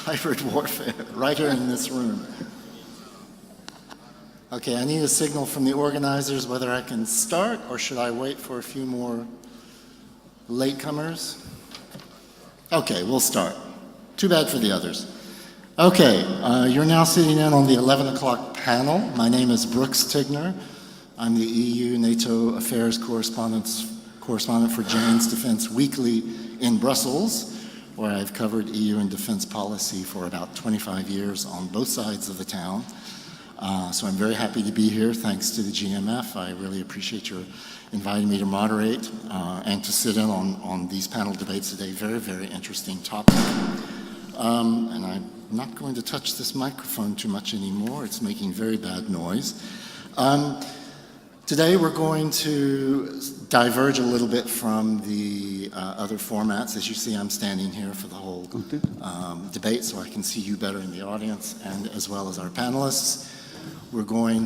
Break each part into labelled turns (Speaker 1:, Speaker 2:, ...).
Speaker 1: hybrid warfare right here in this room. Okay, I need a signal from the organizers whether I can start or should I wait for a few more latecomers? Okay, we'll start. Too bad for the others. Okay, you're now sitting in on the 11 o'clock panel. My name is Brooks Tigner. I'm the EU NATO Affairs Correspondent for Jane's Defense Weekly in Brussels, where I've covered EU and defense policy for about 25 years on both sides of the town. So I'm very happy to be here, thanks to the GMF. I really appreciate your inviting me to moderate and to sit in on these panel debates today. Very, very interesting topic. And I'm not going to touch this microphone too much anymore. It's making very bad noise. Today we're going to diverge a little bit from the other formats. As you see, I'm standing here for the whole debate so I can see you better in the audience, and as well as our panelists. I'm going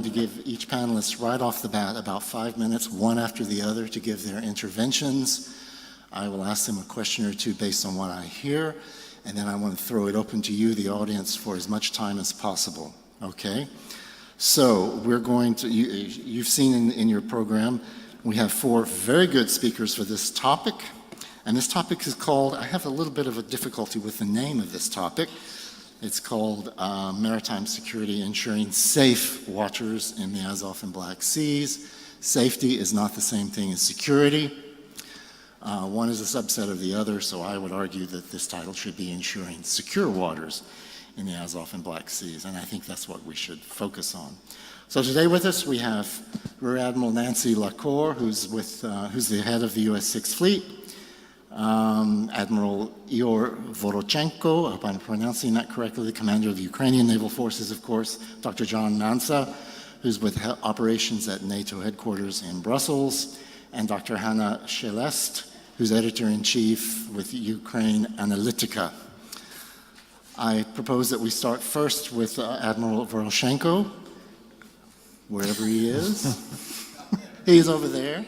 Speaker 1: to give each panelist right off the bat about 5 minutes, one after the other, to give their interventions. I will ask them a question or two based on what I hear, and then I want to throw it open to you, the audience, for as much time as possible, okay? So we're going to, you've seen in your program, we have 4 very good speakers for this topic, and this topic is called, I have a little bit of a difficulty with the name of this topic. It's called Maritime Security, Ensuring Safe Waters in the Azov and Black Seas. Safety is not the same thing as security. One is a subset of the other, so I would argue that this title should be Ensuring Secure Waters in the Azov and Black Seas, and I think that's what we should focus on. So today with us we have Rear Admiral Nancy Lacore, who's the head of the U.S. Sixth Fleet, Admiral Ihor Voronchenko, I hope I'm pronouncing that correctly, the commander of the Ukrainian Naval Forces, of course, Dr. John Manza, who's with operations at NATO headquarters in Brussels, and Dr. Hanna Shelest, who's editor-in-chief with Ukraine Analytica. I propose that we start first with Admiral Voronchenko, wherever he is. He's over there.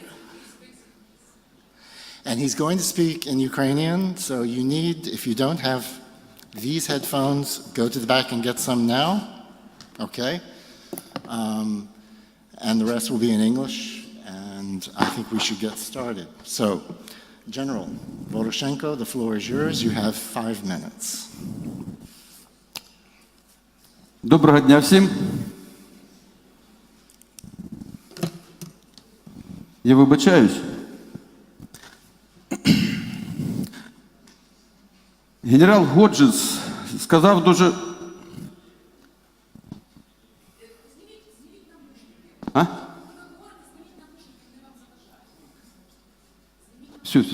Speaker 1: And he's going to speak in Ukrainian, so you need, if you don't have these headphones, go to the back and get some now, okay? And the rest will be in English, and I think we should get started. So, General Voronchenko, the floor is yours. You have 5 minutes.
Speaker 2: Доброго дня всім. Я вибачаюсь. Генерал Годжес сказав дуже... А? Все,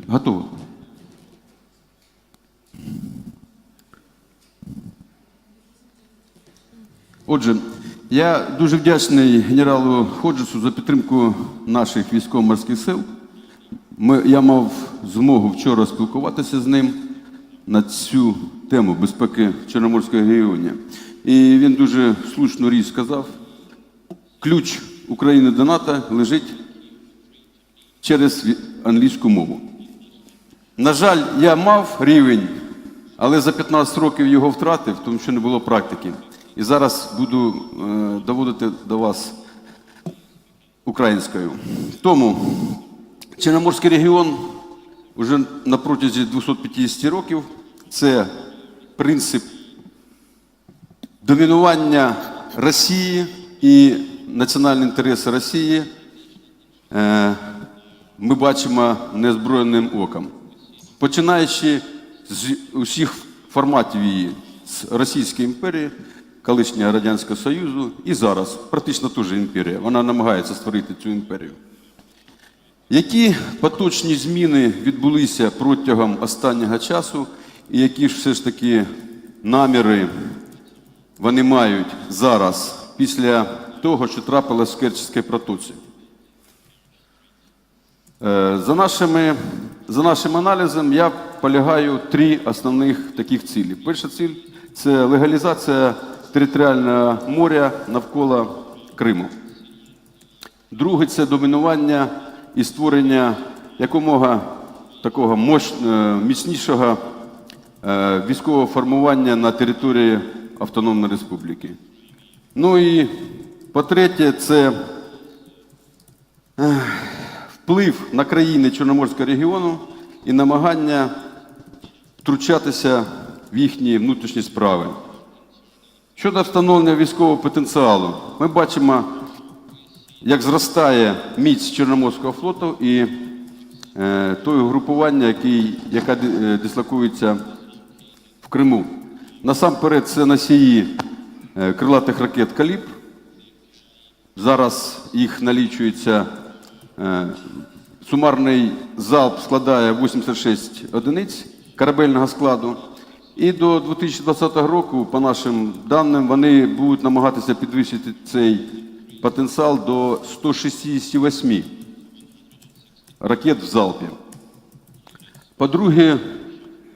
Speaker 2: готово. Отже, я дуже вдячний генералу Годжесу за підтримку наших військово-морських сил. Я мав змогу вчора спілкуватися з ним на цю тему безпеки в Чорноморському регіоні. І він дуже слушну річ сказав, ключ України до НАТО лежить через англійську мову. На жаль, я мав рівень, але за 15 років його втратив, тому що не було практики. І зараз буду доводити до вас українською. Тому Чорноморський регіон вже на протязі 250 років це принцип домінування Росії і національні інтереси Росії ми бачимо неозброєним оком. Починаючи з усіх форматів її, з Російської імперії, колишнього Радянського Союзу і зараз, практично теж імперія, вона намагається створити цю імперію. Які поточні зміни відбулися протягом останнього часу і які ж все ж таки наміри вони мають зараз, після того, що трапилось в Керченській протоці? За нашим аналізом я полягаю 3 основних таких цілі. Перша ціль – це легалізація територіального моря навколо Криму. Друге – це домінування і створення якомога такого міцнішого військового формування на території Автономної Республіки. Ну і по-третє, це вплив на країни Чорноморського регіону і намагання втручатися в їхні внутрішні справи. Щодо встановлення військового потенціалу, ми бачимо, як зростає міць Чорноморського флоту і того угрупування, яке дислокується в Криму. Насамперед, це носії крилатих ракет «Калібр». Зараз їх налічується, сумарний залп складає 86 одиниць корабельного складу. І до 2020 року, по нашим даним, вони будуть намагатися підвищити цей потенціал до 168 ракет в залпі. По-друге,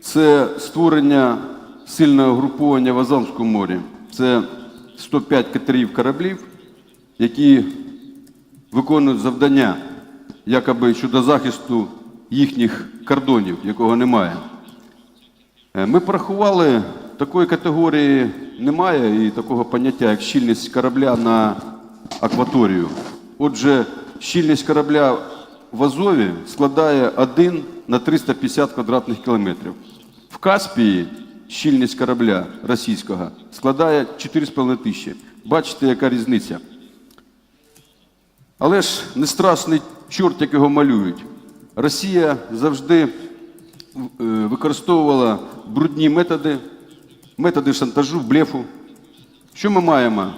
Speaker 2: це створення сильного угруповання в Азовському морі. Це 105 катерів-кораблів, які виконують завдання якоби щодо захисту їхніх кордонів, якого немає. Ми порахували, такої категорії немає і такого поняття, як щільність корабля на акваторію. Отже, щільність корабля в Азові складає 1 на 350 квадратних кілометрів. В Каспії щільність корабля російського складає 4,5 тисячі. Бачите, яка різниця. Але ж не страшний чорт, як його малюють. Росія завжди використовувала брудні методи шантажу, блефу. Що ми маємо?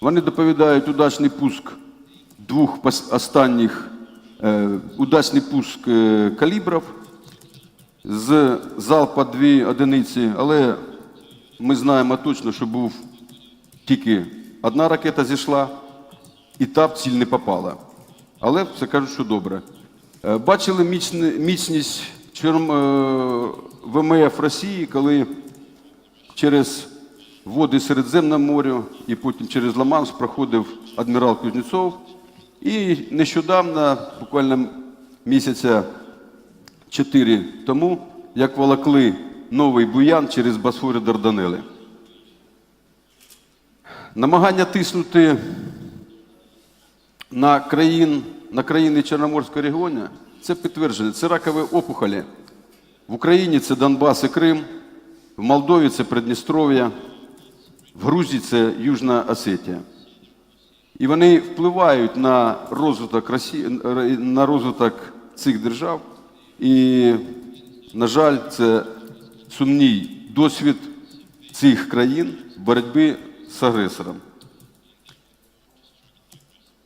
Speaker 2: Вони доповідають удачний пуск двох останніх, удачний пуск калібрів з залпа 2 одиниці, але ми знаємо точно, що був тільки одна ракета зійшла, і та в ціль не попала. Але все кажуть, що добре. Бачили міцність ВМФ Росії, коли через води Середземного моря і потім через Ла-Манш проходив адмірал Кузнєцов. І нещодавно, буквально місяця 4 тому, як волокли новий буян через Босфор і Дарданели. Намагання тиснути на країни Чорноморського регіону – це підтверджено. Це ракові опухолі. В Україні це Донбас і Крим, в Молдові це Придністров'я, в Грузії це Южна Осетія. І вони впливають на розвиток цих держав. І, на жаль, це сумний досвід цих країн в боротьбі з агресором.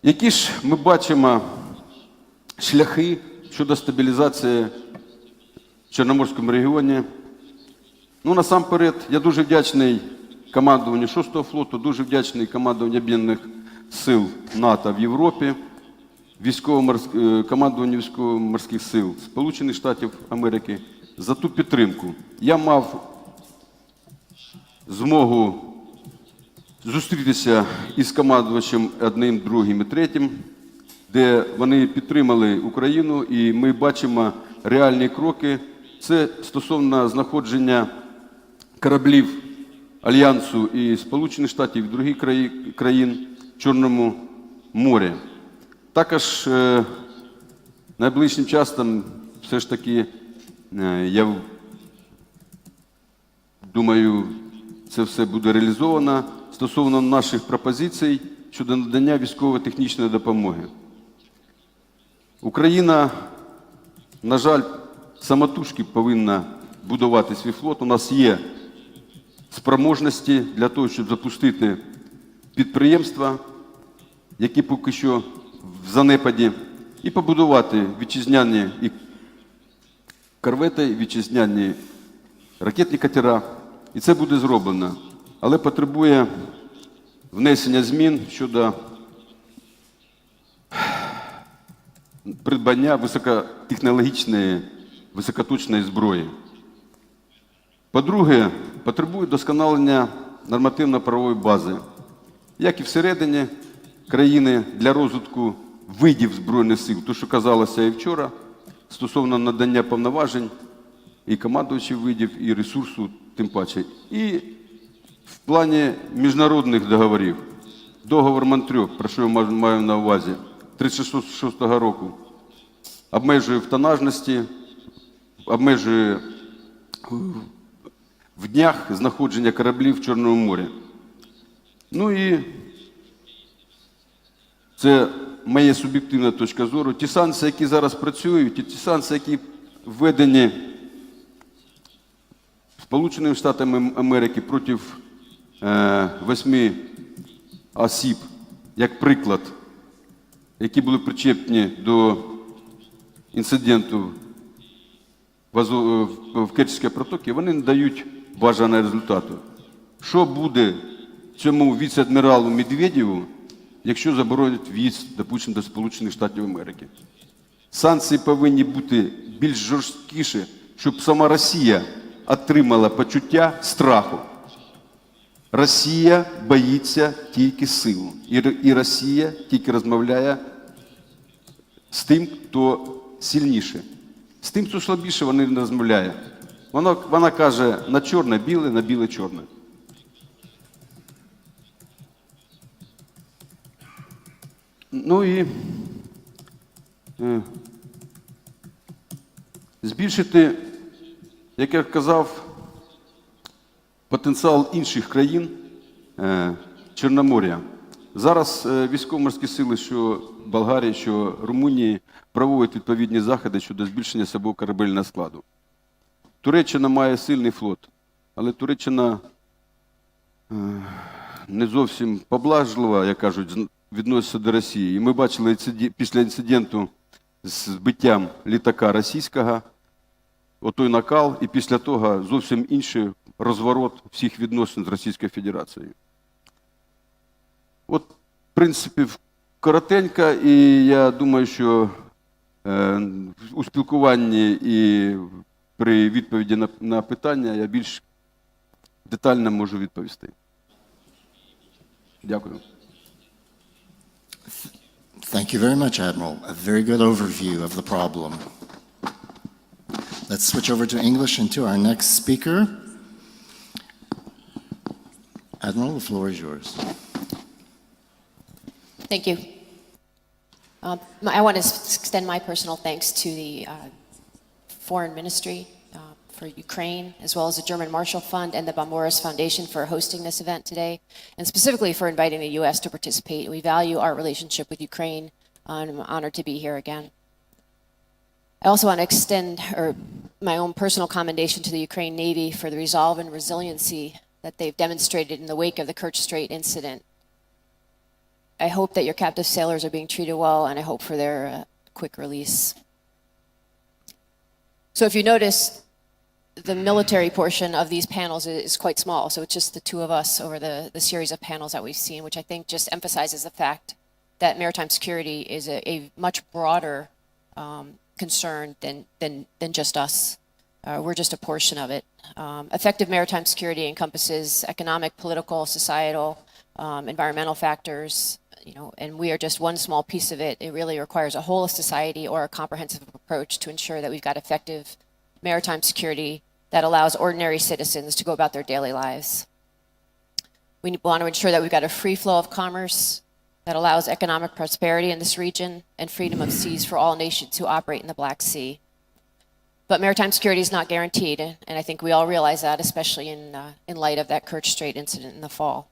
Speaker 2: Які ж ми бачимо шляхи щодо стабілізації в Чорноморському регіоні? Ну, насамперед, я дуже вдячний командуванню 6-го флоту, дуже вдячний командуванню Об'єднаних сил НАТО в Європі, командуванню військово-морських сил Сполучених Штатів Америки за ту підтримку. Я мав змогу зустрітися із командувачем одним, другим і третім, де вони підтримали Україну, і ми бачимо реальні кроки. Це стосовно знаходження кораблів Альянсу і Сполучених Штатів, і других країн в Чорному морі. Також найближчим часом все ж таки, я думаю, це все буде реалізовано стосовно наших пропозицій щодо надання військово-технічної допомоги. Україна, на жаль, самотужки повинна будувати свій флот. У нас є спроможності для того, щоб запустити підприємства, які поки що в занепаді, і побудувати вітчизняні і корвети, вітчизняні ракетні катера. І це буде зроблено. Але потребує внесення змін щодо придбання високотехнологічної, високоточної зброї. По-друге, потребує досконалення нормативно-правової бази, як і всередині країни для розвитку видів Збройних сил, то, що казалося і вчора, стосовно надання повноважень і командувачів видів, і ресурсу тим паче. І в плані міжнародних договорів. Договор Монтрьох, про що я маю на увазі, 1936 року, обмежує в тонажності, обмежує в днях знаходження кораблів в Чорному морі. Ну і це моя суб'єктивна точка зору. Ті санкції, які зараз працюють, і ті санкції, які введені Сполученими Штатами Америки проти 8 осіб, як приклад, які були причетні до інциденту в Керченській протоці, вони не дають бажаного результату. Що буде цьому віце-адміралу Медведєву, якщо заборонять в'їзд, допустимо, до Сполучених Штатів Америки? Санкції повинні бути більш жорсткіші, щоб сама Росія отримала почуття страху. Росія боїться тільки силу. І Росія тільки розмовляє з тим, хто сильніше. З тим, хто слабіше, вона не розмовляє. Вона каже на чорне біле, на біле чорне. Ну і збільшити, як я казав, потенціал інших країн Чорномор'я. Зараз військово-морські сили, що Болгарії, що Румунії, проводять відповідні заходи щодо збільшення свого корабельного складу. Туреччина має сильний флот, але Туреччина не зовсім поблажлива, як кажуть, відноситься до Росії. І ми бачили після інциденту з збиттям літака російського, отой накал, і після того зовсім інший розворот всіх відносин з Російською Федерацією. От, в принципі, коротенько, і я думаю, що у спілкуванні і при відповіді на питання я більш детально можу відповісти. Дякую.
Speaker 1: Thank you very much, Admiral. A very good overview of the problem. Let's switch over to English and to our next speaker. Admiral, the floor is yours.
Speaker 3: Thank you. I want to extend my personal thanks to the Foreign Ministry for Ukraine, as well as the German Marshall Fund and the Boumbourasfoundation for hosting this event today, and specifically for inviting the U.S. to participate. We value our relationship with Ukraine, and I'm honored to be here again. I also want to extend my own personal commendation to the Ukraine Navy for the resolve and resiliency that they've demonstrated in the wake of the Kerch Strait incident. I hope that your captive sailors are being treated well, and I hope for their quick release. So if you notice, the military portion of these panels is quite small, so it's just the two of us over the series of panels that we've seen, which I think just emphasizes the fact that maritime security is a much broader concern than just us. We're just a portion of it. Effective maritime security encompasses economic, political, societal, environmental factors, and we are just one small piece of it. It really requires a whole of society or a comprehensive approach to ensure that we've got effective maritime security that allows ordinary citizens to go about their daily lives. We want to ensure that we've got a free flow of commerce that allows economic prosperity in this region and freedom of seas for all nations who operate in the Black Sea. But maritime security is not guaranteed, and I think we all realize that, especially in light of that Kerch Strait incident in the fall.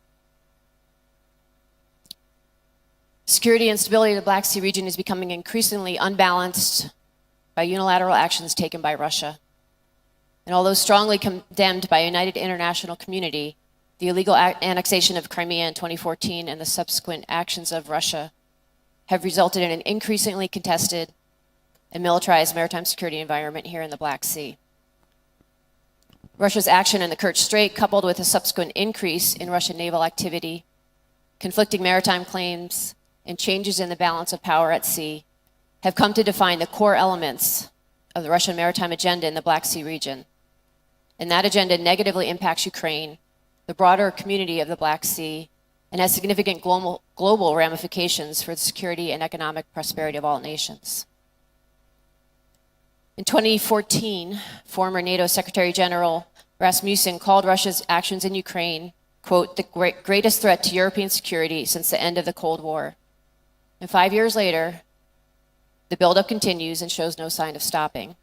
Speaker 3: Security and stability of the Black Sea region is becoming increasingly unbalanced by unilateral actions taken by Russia. And although strongly condemned by a united international community, the illegal annexation of Crimea in 2014 and the subsequent actions of Russia have resulted in an increasingly contested and militarized maritime security environment here in the Black Sea. Russia's action in the Kerch Strait, coupled with a subsequent increase in Russian naval activity, conflicting maritime claims, and changes in the balance of power at sea, have come to define the core elements of the Russian maritime agenda in the Black Sea region. And that agenda negatively impacts Ukraine, the broader community of the Black Sea, and has significant global ramifications for the security and economic prosperity of all nations. In 2014, former NATO Secretary General Rasmussen called Russia's actions in Ukraine, quote, the greatest threat to European security since the end of the Cold War. And 5 years later, the buildup continues and shows no sign of stopping.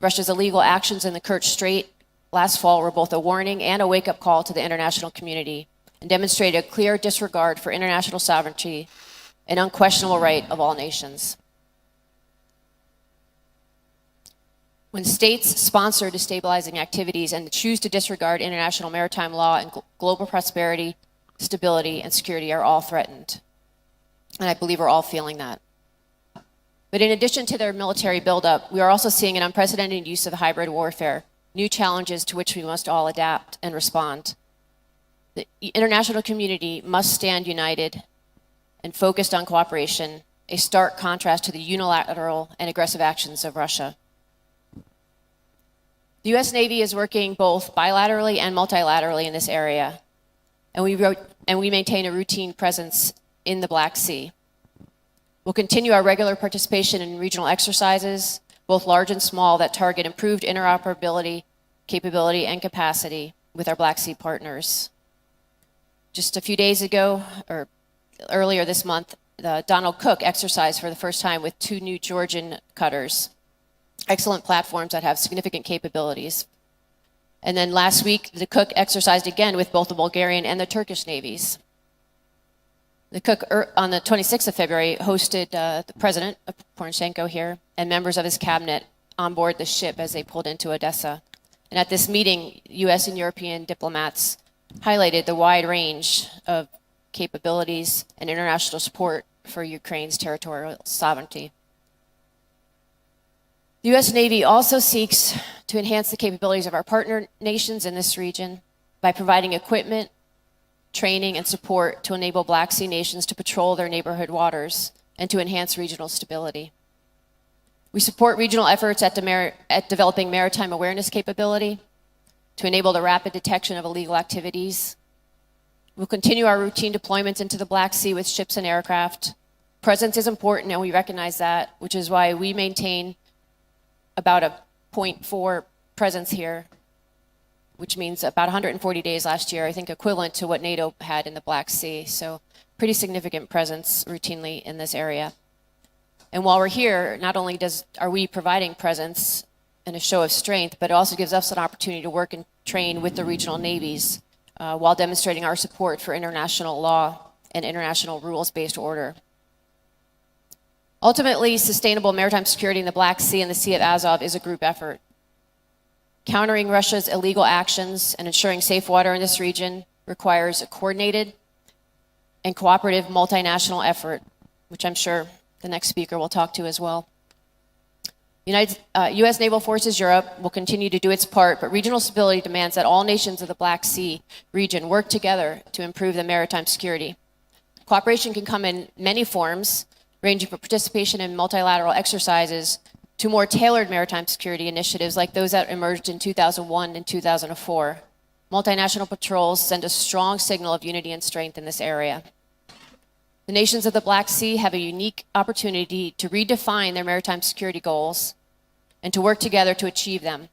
Speaker 3: Russia's illegal actions in the Kerch Strait last fall were both a warning and a wake-up call to the international community and demonstrated a clear disregard for international sovereignty, an unquestionable right of all nations. When states sponsor destabilizing activities and choose to disregard international maritime law, and global prosperity, stability, and security are all threatened. And I believe we're all feeling that. But in addition to their military buildup, we are also seeing an unprecedented use of hybrid warfare, new challenges to which we must all adapt and respond. The international community must stand united and focused on cooperation, a stark contrast to the unilateral and aggressive actions of Russia. The U.S. Navy is working both bilaterally and multilaterally in this area, and we maintain a routine presence in the Black Sea. We'll continue our regular participation in regional exercises, both large and small, that target improved interoperability, capability, and capacity with our Black Sea partners. Just a few days ago, or earlier this month, the Donald Cook exercised for the first time with 2 new Georgian cutters, excellent platforms that have significant capabilities. And then last week, the Cook exercised again with both the Bulgarian and the Turkish navies. The Cook, on the 26th of February, hosted the president, Voronchenko here, and members of his cabinet on board the ship as they pulled into Odesa. And at this meeting, U.S. and European diplomats highlighted the wide range of capabilities and international support for Ukraine's territorial sovereignty. The U.S. Navy also seeks to enhance the capabilities of our partner nations in this region by providing equipment, training, and support to enable Black Sea nations to patrol their neighborhood waters and to enhance regional stability. We support regional efforts at developing maritime awareness capability to enable the rapid detection of illegal activities. We'll continue our routine deployments into the Black Sea with ships and aircraft. Presence is important, and we recognize that, which is why we maintain about a 0.4 presence here, which means about 140 days last year, I think equivalent to what NATO had in the Black Sea. So pretty significant presence routinely in this area. And while we're here, not only are we providing presence and a show of strength, but it also gives us an opportunity to work and train with the regional navies while demonstrating our support for international law and international rules-based order. Ultimately, sustainable maritime security in the Black Sea and the Sea of Azov is a group effort. Countering Russia's illegal actions and ensuring safe water in this region requires a coordinated and cooperative multinational effort, which I'm sure the next speaker will talk to as well. U.S. Naval Forces Europe will continue to do its part, but regional stability demands that all nations of the Black Sea region work together to improve the maritime security. Cooperation can come in many forms, ranging from participation in multilateral exercises to more tailored maritime security initiatives like those that emerged in 2001 and 2004. Multinational patrols send a strong signal of unity and strength in this area. The nations of the Black Sea have a unique opportunity to redefine their maritime security goals and to work together to achieve them.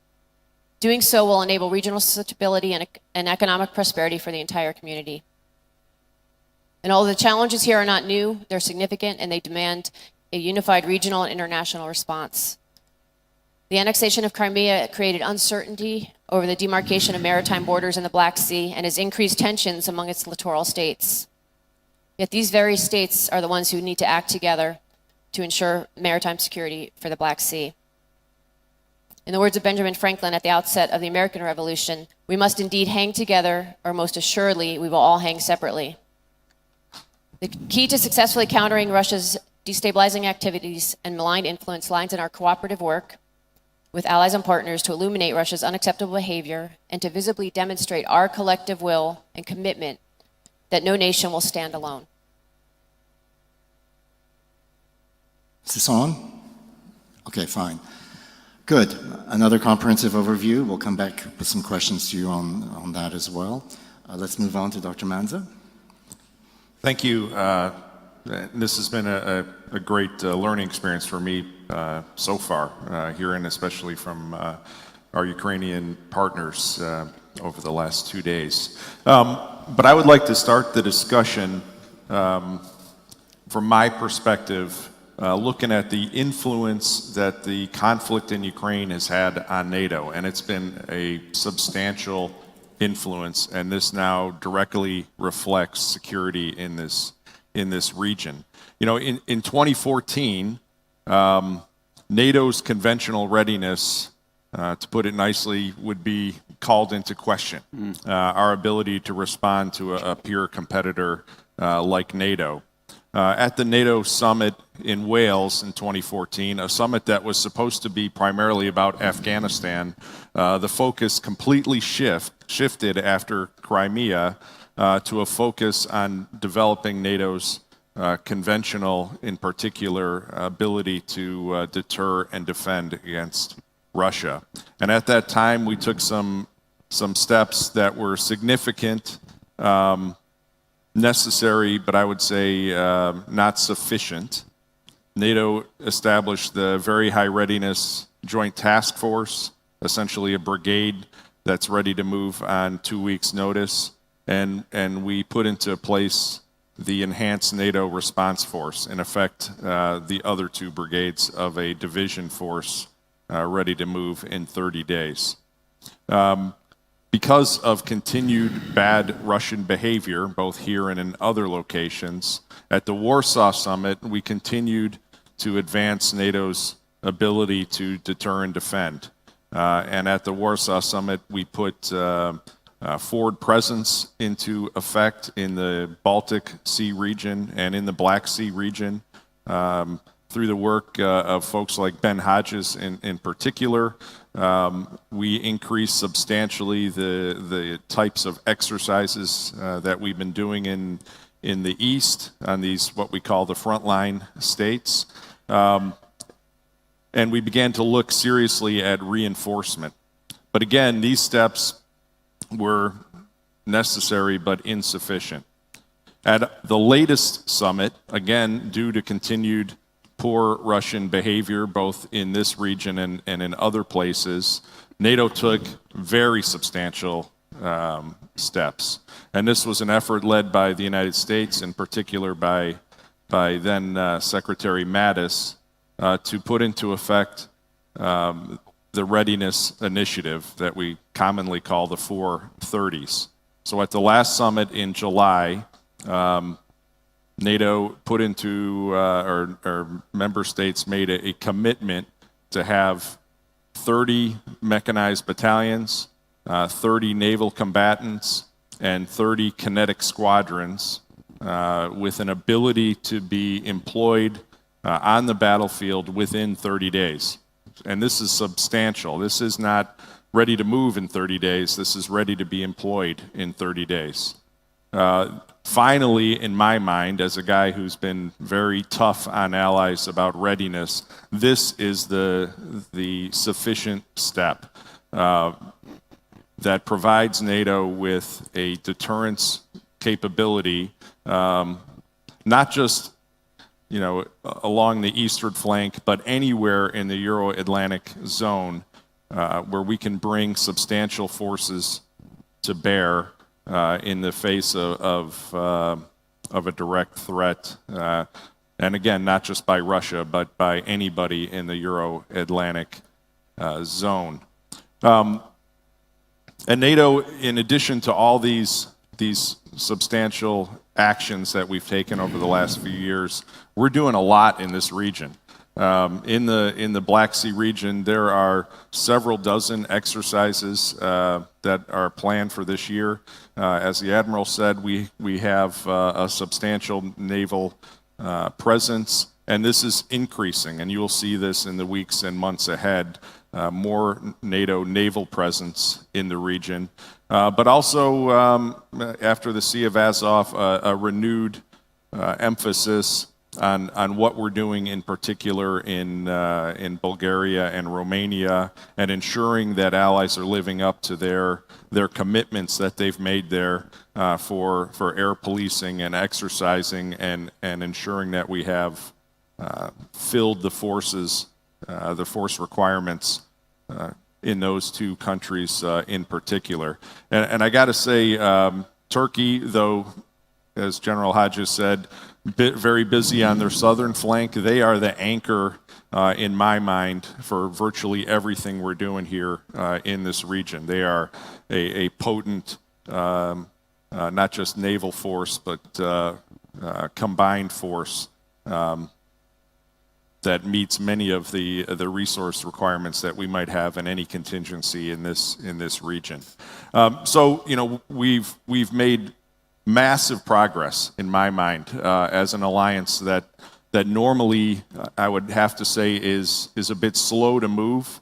Speaker 3: Doing so will enable regional stability and economic prosperity for the entire community. And although the challenges here are not new, they're significant and they demand a unified regional and international response. The annexation of Crimea created uncertainty over the demarcation of maritime borders in the Black Sea and has increased tensions among its littoral states. Yet these very states are the ones who need to act together to ensure maritime security for the Black Sea. In the words of Benjamin Franklin at the outset of the American Revolution, we must indeed hang together, or most assuredly, we will all hang separately. The key to successfully countering Russia's destabilizing activities and malign influence lies in our cooperative work with allies and partners to illuminate Russia's unacceptable behavior and to visibly demonstrate our collective will and commitment that no nation will stand alone.
Speaker 1: Is this on? Okay, fine. Good. Another comprehensive overview. We'll come back with some questions to you on that as well. Let's move on to Dr. Manza.
Speaker 4: Thank you. This has been a great learning experience for me so far, hearing especially from our Ukrainian partners over the last 2 days. But I would like to start the discussion from my perspective, looking at the influence that the conflict in Ukraine has had on NATO, and it's been a substantial influence, and this now directly reflects security in this region. You know, in 2014, NATO's conventional readiness, to put it nicely, would be called into question. Our ability to respond to a peer competitor like NATO. At the NATO summit in Wales in 2014, a summit that was supposed to be primarily about Afghanistan, the focus completely shifted after Crimea to a focus on developing NATO's conventional, in particular, ability to deter and defend against Russia. And at that time, we took some steps that were significant, necessary, but I would say not sufficient. NATO established the Very High Readiness Joint Task Force, essentially a brigade that's ready to move on 2 weeks' notice, and we put into place the Enhanced NATO Response Force, in effect the other 2 brigades of a division force ready to move in 30 days. Because of continued bad Russian behavior, both here and in other locations, at the Warsaw Summit, we continued to advance NATO's ability to deter and defend. And at the Warsaw Summit, we put forward presence into effect in the Baltic Sea region and in the Black Sea region, through the work of folks like Ben Hodges in particular. We increased substantially the types of exercises that we've been doing in the East on these, what we call the frontline states. And we began to look seriously at reinforcement. But again, these steps were necessary but insufficient. At the latest summit, again, due to continued poor Russian behavior, both in this region and in other places, NATO took very substantial steps. And this was an effort led by the United States, in particular by then Secretary Mattis, to put into effect the Readiness Initiative that we commonly call the 430s. So at the last summit in July, NATO put into, or member states made a commitment to have 30 mechanized battalions, 30 naval combatants, and 30 kinetic squadrons with an ability to be employed on the battlefield within 30 days. And this is substantial. This is not ready to move in 30 days. This is ready to be employed in 30 days. Finally, in my mind, as a guy who's been very tough on allies about readiness, this is the sufficient step that provides NATO with a deterrence capability, not just along the eastern flank, but anywhere in the Euro-Atlantic zone where we can bring substantial forces to bear in the face of a direct threat, and again, not just by Russia, but by anybody in the Euro-Atlantic zone. And NATO, in addition to all these substantial actions that we've taken over the last few years, we're doing a lot in this region. In the Black Sea region, there are several dozen exercises that are planned for this year. As the Admiral said, we have a substantial naval presence, and this is increasing, and you will see this in the weeks and months ahead, more NATO naval presence in the region. But also, after the Sea of Azov, a renewed emphasis on what we're doing in particular in Bulgaria and Romania, and ensuring that allies are living up to their commitments that they've made there for air policing and exercising and ensuring that we have filled the forces the force requirements in those two countries in particular. And I got to say, Turkey, though, as General Hodges said, very busy on their southern flank, they are the anchor, in my mind, for virtually everything we're doing here in this region. They are a potent, not just naval force, but combined force that meets many of the resource requirements that we might have in any contingency in this region. So, you know, we've made massive progress, in my mind, as an alliance that normally I would have to say is a bit slow to move.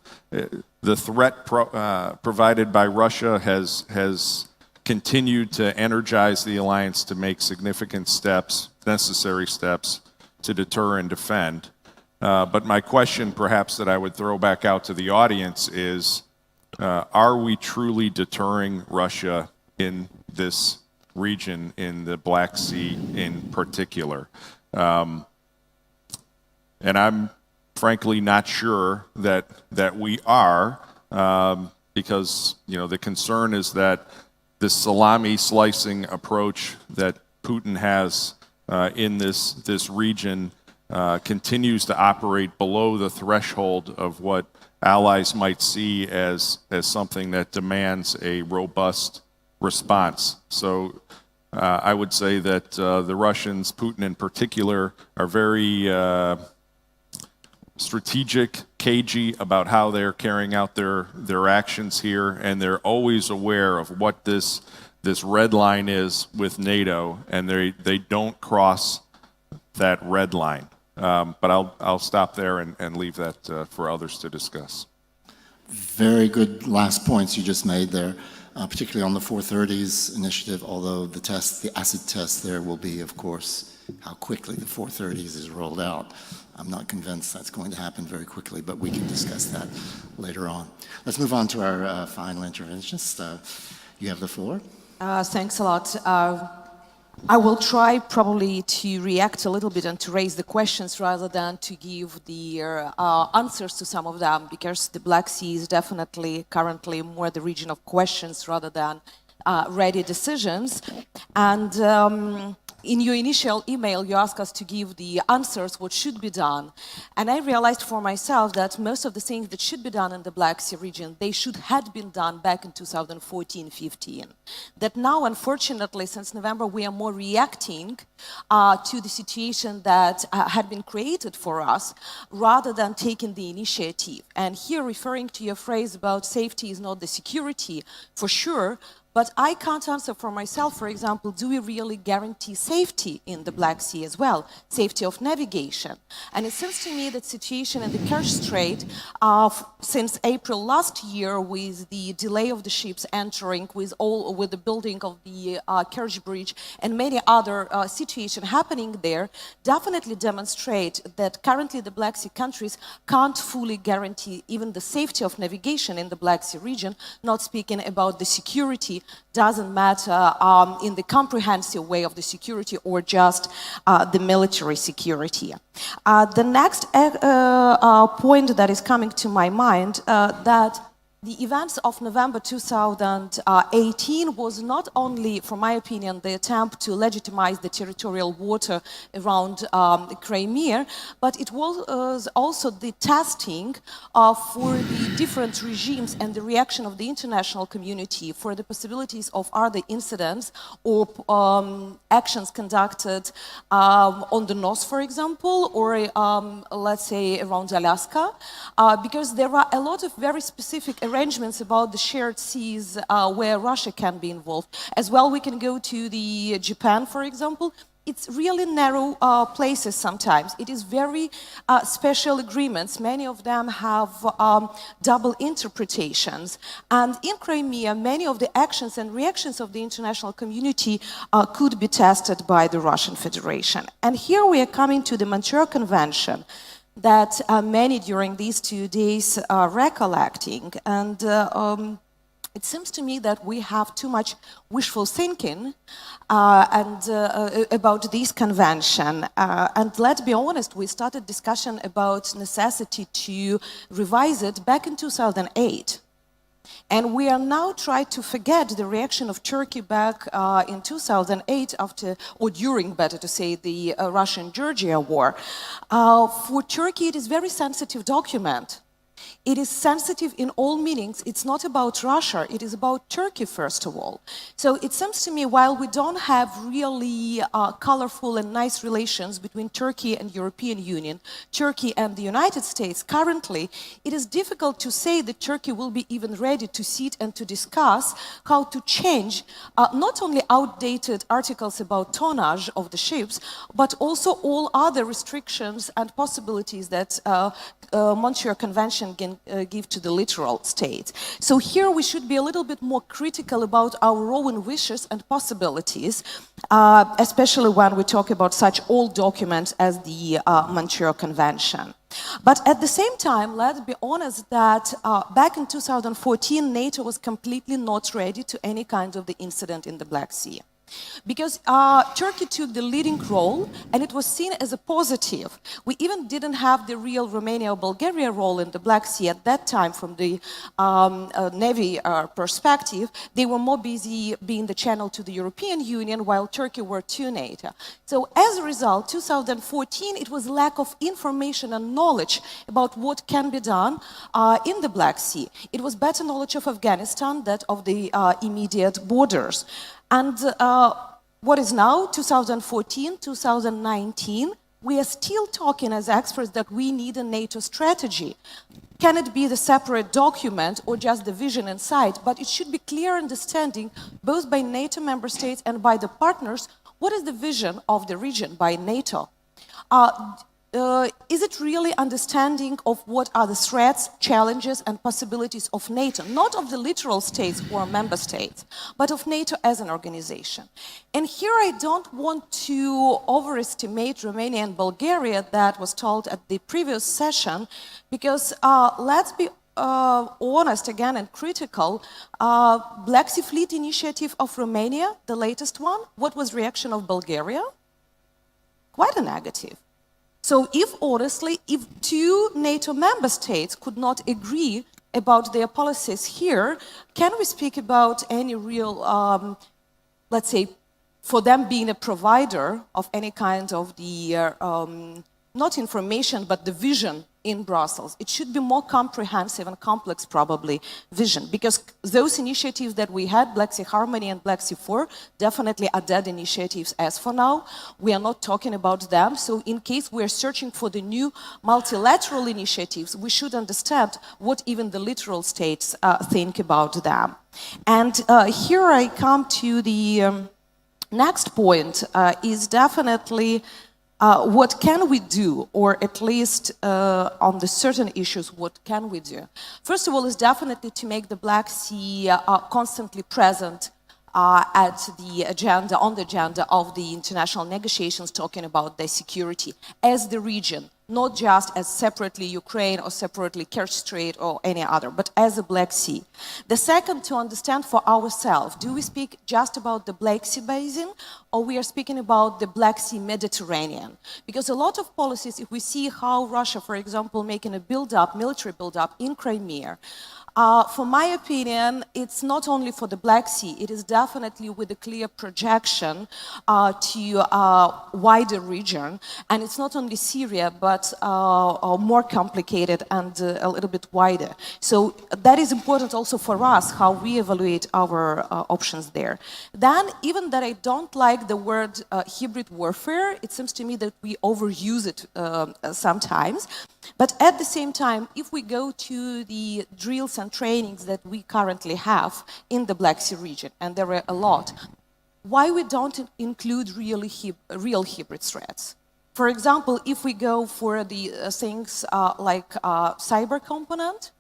Speaker 4: The threat provided by Russia has continued to energize the alliance to make significant steps, necessary steps, to deter and defend. But my question, perhaps, that I would throw back out to the audience is, are we truly deterring Russia in this region, in the Black Sea in particular? And I'm frankly not sure that we are, because, you know, the concern is that this salami slicing approach that Putin has in this region continues to operate below the threshold of what allies might see as something that demands a robust response. So I would say that the Russians, Putin in particular, are very strategic, cagey about how they're carrying out their actions here, and they're always aware of what this red line is with NATO, and they don't cross that red line. But I'll stop there and leave that for others to discuss.
Speaker 1: Very good last points you just made there, particularly on the 430s initiative, although the acid test there will be, of course, how quickly the 430s is rolled out. I'm not convinced that's going to happen very quickly, but we can discuss that later on. Let's move on to our final interventionist. You have the floor.
Speaker 5: Thanks a lot. I will try probably to react a little bit and to raise the questions rather than to give the answers to some of them, because the Black Sea is definitely currently more the region of questions rather than ready decisions. And in your initial email, you asked us to give the answers, what should be done. And I realized for myself that most of the things that should be done in the Black Sea region, they should have been done back in 2014-15. That now, unfortunately, since November, we are more reacting to the situation that had been created for us, rather than taking the initiative. And here, referring to your phrase about safety is not the security, for sure, but I can't answer for myself, for example, do we really guarantee safety in the Black Sea as well, safety of navigation? And it seems to me that situation in the Kerch Strait, since April last year, with the delay of the ships entering, with the building of the Kerch Bridge and many other situations happening there, definitely demonstrate that currently the Black Sea countries can't fully guarantee even the safety of navigation in the Black Sea region, not speaking about the security. Doesn't matter in the comprehensive way of the security or just the military security. The next point that is coming to my mind, that the events of November 2018 was not only, from my opinion, the attempt to legitimize the territorial water around Crimea, but it was also the testing for the different regimes and the reaction of the international community for the possibilities of other incidents or actions conducted on the north, for example, or let's say around Alaska, because there are a lot of very specific arrangements about the shared seas where Russia can be involved. As well, we can go to the Japan, for example. It's really narrow places sometimes. It is very special agreements. Many of them have double interpretations. And in Crimea, many of the actions and reactions of the international community could be tested by the Russian Federation. And here we are coming to the Montreal Convention that many during these 2 days are recollecting. And It seems to me that we have too much wishful thinking about this convention. And let's be honest, we started discussion about necessity to revise it back in 2008. And we are now trying to forget the reaction of Turkey back in 2008 after, or during, better to say, the Russian-Georgia war. For Turkey, it is a very sensitive document. It is sensitive in all meanings. It's not about Russia, it is about Turkey, first of all. So it seems to me, while we don't have really colorful and nice relations between Turkey and European Union, Turkey and the United States currently, it is difficult to say that Turkey will be even ready to sit and to discuss how to change not only outdated articles about tonnage of the ships, but also all other restrictions and possibilities that Montreal Convention can give to the littoral states. So here we should be a little bit more critical about our own wishes and possibilities, especially when we talk about such old documents as the Montreal Convention. But at the same time, let's be honest that back in 2014, NATO was completely not ready to any kind of the incident in the Black Sea. Because Turkey took the leading role and it was seen as a positive. We even didn't have the real Romania or Bulgaria role in the Black Sea at that time from the Navy perspective. They were more busy being the channel to the European Union while Turkey were to NATO. So as a result, 2014, it was lack of information and knowledge about what can be done in the Black Sea. It was better knowledge of Afghanistan than of the immediate borders. And what is now, 2014, 2019, we are still talking as experts that we need a NATO strategy. Can it be the separate document or just the vision inside? But it should be clear understanding, both by NATO member states and by the partners, what is the vision of the region by NATO? Is it really understanding of what are the threats, challenges, and possibilities of NATO, not of the littoral states or member states, but of NATO as an organization? And here I don't want to overestimate Romania and Bulgaria, that was told at the previous session, because let's be honest again and critical. Black Sea Fleet Initiative of Romania, the latest one, what was reaction of Bulgaria? Quite a negative. So if honestly, if two NATO member states could not agree about their policies here, can we speak about any real, let's say, for them being a provider of any kind of the, not information, but the vision in Brussels? It should be more comprehensive and complex, probably, vision, because those initiatives that we had, Black Sea Harmony and Black Sea 4, definitely are dead initiatives as for now. We are not talking about them, so in case we are searching for the new multilateral initiatives, we should understand what even the littoral states think about them. And here I come to the next point, is definitely what can we do, or at least on the certain issues, what can we do? First of all, is definitely to make the Black Sea constantly present at the agenda, on the agenda of the international negotiations talking about the security as the region, not just as separately Ukraine or separately Kerch Strait or any other, but as a Black Sea. The second, to understand for ourselves, do we speak just about the Black Sea basin, or we are speaking about the Black Sea Mediterranean? Because a lot of policies, if we see how Russia, for example, making a build-up, military build-up in Crimea, for my opinion, it's not only for the Black Sea, it is definitely with a clear projection to a wider region. And it's not only Syria, but more complicated and a little bit wider. So that is important also for us, how we evaluate our options there. Then, even that I don't like the word hybrid warfare, it seems to me that we overuse it sometimes. But at the same time, if we go to the drills and trainings that we currently have in the Black Sea region, and there are a lot, why we don't include real hybrid threats? For example, if we go for the things like cyber component,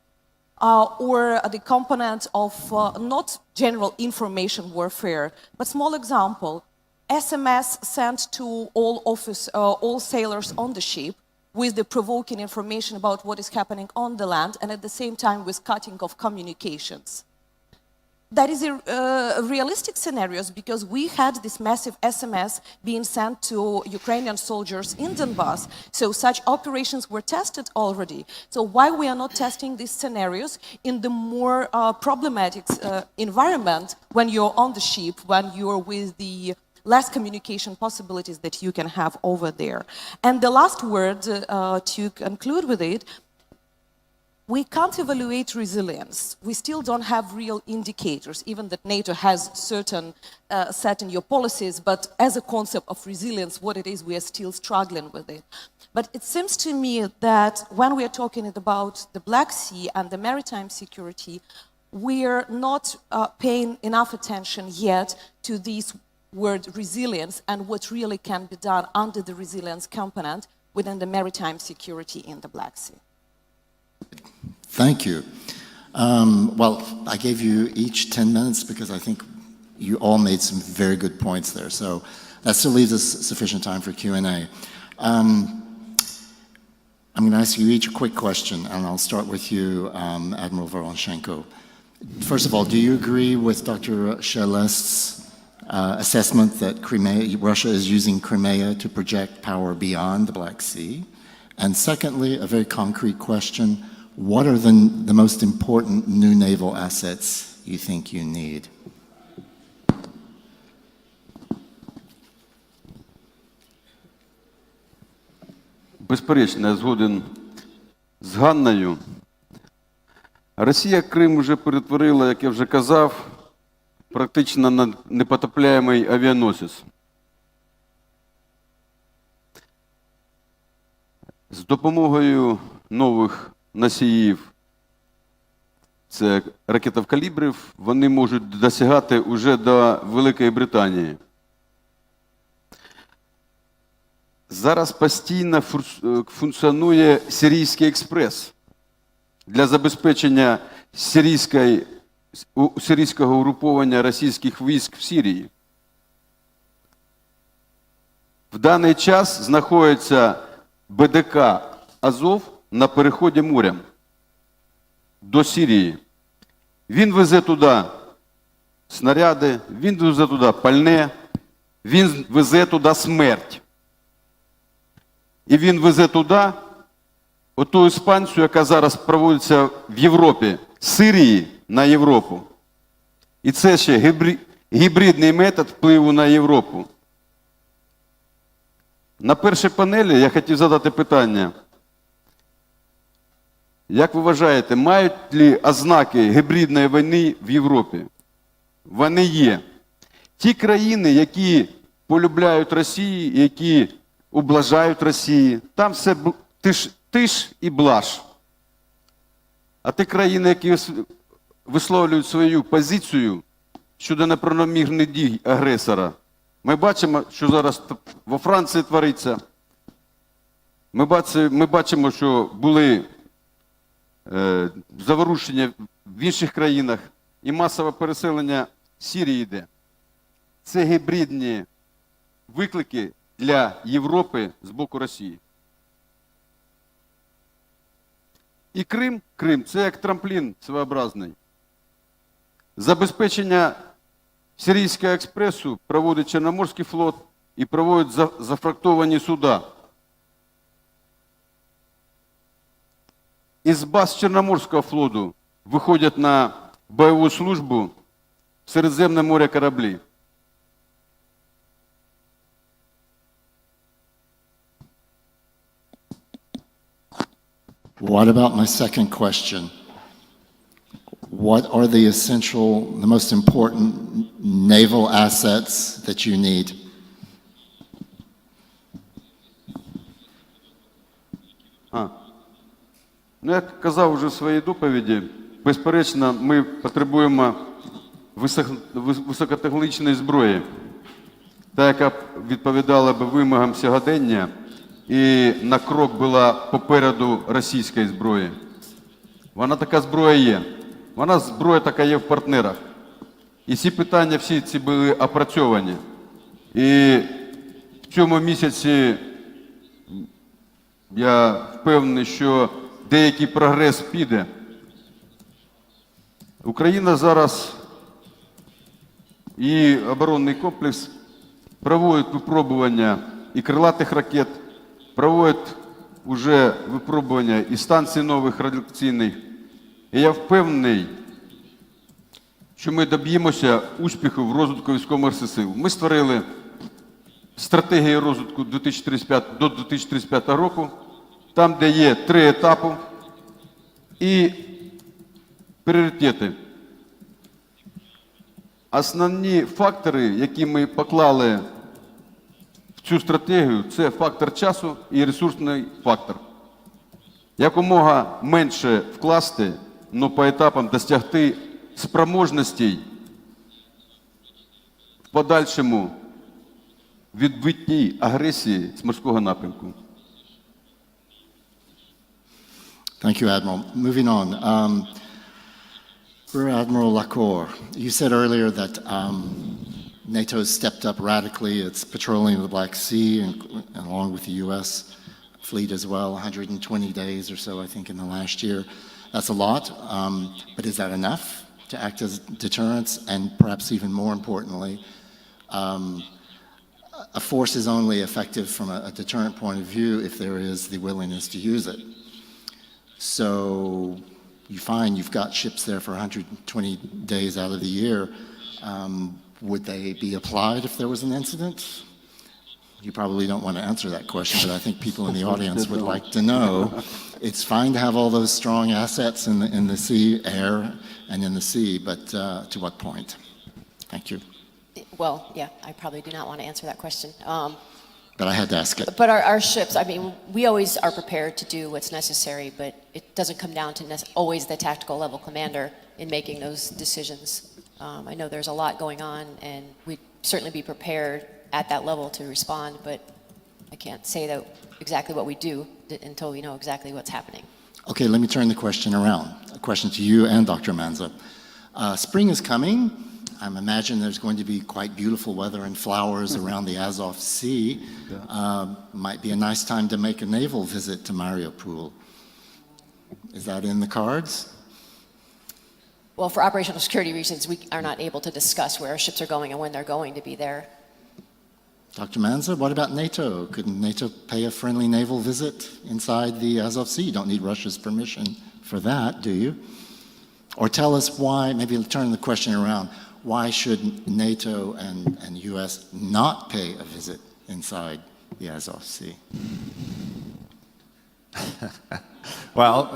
Speaker 5: or the component of not general information warfare, but small example, SMS sent to all sailors on the ship, with the provoking information about what is happening on the land, and at the same time with cutting of communications. That is a realistic scenarios because we had this massive SMS being sent to Ukrainian soldiers in Donbass. So such operations were tested already. So why we are not testing these scenarios in the more problematic environment when you're on the ship, when you're with the less communication possibilities that you can have over there. And the last word to conclude with it, we can't evaluate resilience. We still don't have real indicators, even that NATO has certain set in your policies, but as a concept of resilience, what it is, we are still struggling with it. But it seems to me that when we are talking about the Black Sea and the maritime security, we are not paying enough attention yet to this word resilience and what really can be done under the resilience component within the maritime security in the Black Sea.
Speaker 1: Thank you. Well, I gave you each 10 minutes because I think you all made some very good points there. So that still leaves us sufficient time for Q&A. I'm going to ask you each a quick question, and I'll start with you, Admiral Voronchenko. First of all, do you agree with Dr. Shelest's assessment that Russia is using Crimea to project power beyond the Black Sea? And secondly, a very concrete question, what are the most important new naval assets you think you need?
Speaker 2: Безперечно, я згоден з Ганною. Росія Крим вже перетворила, як я вже казав, практично на непотопляємий авіаносець. З допомогою нових носіїв, це ракетів калібрів, вони можуть досягати уже до Великої Британії. Зараз постійно функціонує Сирійський експрес для забезпечення сирійського угруповання російських військ в Сирії. В даний час знаходиться БДК Азов на переході морем до Сирії. Він везе туди снаряди, він везе туди пальне, він везе туди смерть. І він везе туди оту експансію, яка зараз проводиться в Європі, з Сирії на Європу. І це ще гібридний метод впливу на Європу. На першій панелі я хотів задати питання. Як ви вважаєте, мають ли ознаки гібридної війни в Європі? Вони є. Ті країни, які полюбляють Росію, які ублажають Росії, там все тиш і блаж. А ті країни, які висловлюють свою позицію щодо неправомірних дій агресора, ми бачимо, що зараз во Франції твориться. Ми бачимо, що були заворушення в інших країнах і масове переселення в Сирії йде. Це гібридні виклики для Європи з боку Росії. І Крим – це як трамплін своєобразний. Забезпечення Сирійського експресу проводить Чорноморський флот і проводить зафрактовані суда. Із баз Чорноморського флоту виходять на бойову службу в Середземне море кораблі.
Speaker 1: What about my second question? What are the most important naval assets that you need?
Speaker 2: Як казав вже в своїй доповіді, безперечно, ми потребуємо високотехнологічної зброї, та, яка відповідала б вимогам сьогодення і на крок була попереду російської зброї. Вона така зброя є. Зброя така є в партнерах. І ці питання всі ці були опрацьовані. І в цьому місяці я впевнений, що деякий прогрес піде. Україна зараз і оборонний комплекс проводить випробування і крилатих ракет, проводить уже випробування і станцій нових радіолокаційних. І я впевнений, що ми доб'ємося успіху в розвитку військово-морських сил. Ми створили стратегію розвитку до 2035 року, там, де є 3 етапи і пріоритети. Основні фактори, які ми поклали в цю стратегію, це фактор часу і ресурсний фактор. Якомога менше вкласти, але по етапам досягти спроможностей в подальшому відбитті агресії з морського напрямку.
Speaker 1: Thank you, Admiral. Moving on. Rear Admiral Lacore, you said earlier that NATO has stepped up radically its patrolling of the Black Sea, and along with the U.S. fleet as well, 120 days or so, I think, in the last year. That's a lot, but is that enough to act as deterrence? And perhaps even more importantly, a force is only effective from a deterrent point of view if there is the willingness to use it. So you find you've got ships there for 120 days out of the year. Would they be applied if there was an incident? You probably don't want to answer that question, but I think people in the audience would like to know. It's fine to have all those strong assets in the sea, air, and in the sea, but to what point? Thank you.
Speaker 3: Well, yeah, I probably do not want to answer that question.
Speaker 1: But I had to ask it.
Speaker 3: But our ships, I mean, we always are prepared to do what's necessary, but it doesn't come down to always the tactical level commander in making those decisions. I know there's a lot going on, and we'd certainly be prepared at that level to respond, but I can't say that exactly what we do until we know exactly what's happening.
Speaker 1: Okay, let me turn the question around. A question to you and Dr. Manza. Spring is coming. I imagine there's going to be quite beautiful weather and flowers around the Azov Sea. Might be a nice time to make a naval visit to Mariupol. Is that in the cards?
Speaker 3: Well, for operational security reasons, we are not able to discuss where our ships are going and when they're going to be there.
Speaker 1: Dr. Manza, what about NATO? Couldn't NATO pay a friendly naval visit inside the Azov Sea? You don't need Russia's permission for that, do you? Or tell us why, maybe turn the question around, why should NATO and U.S. not pay a visit inside the Azov Sea?
Speaker 4: Well,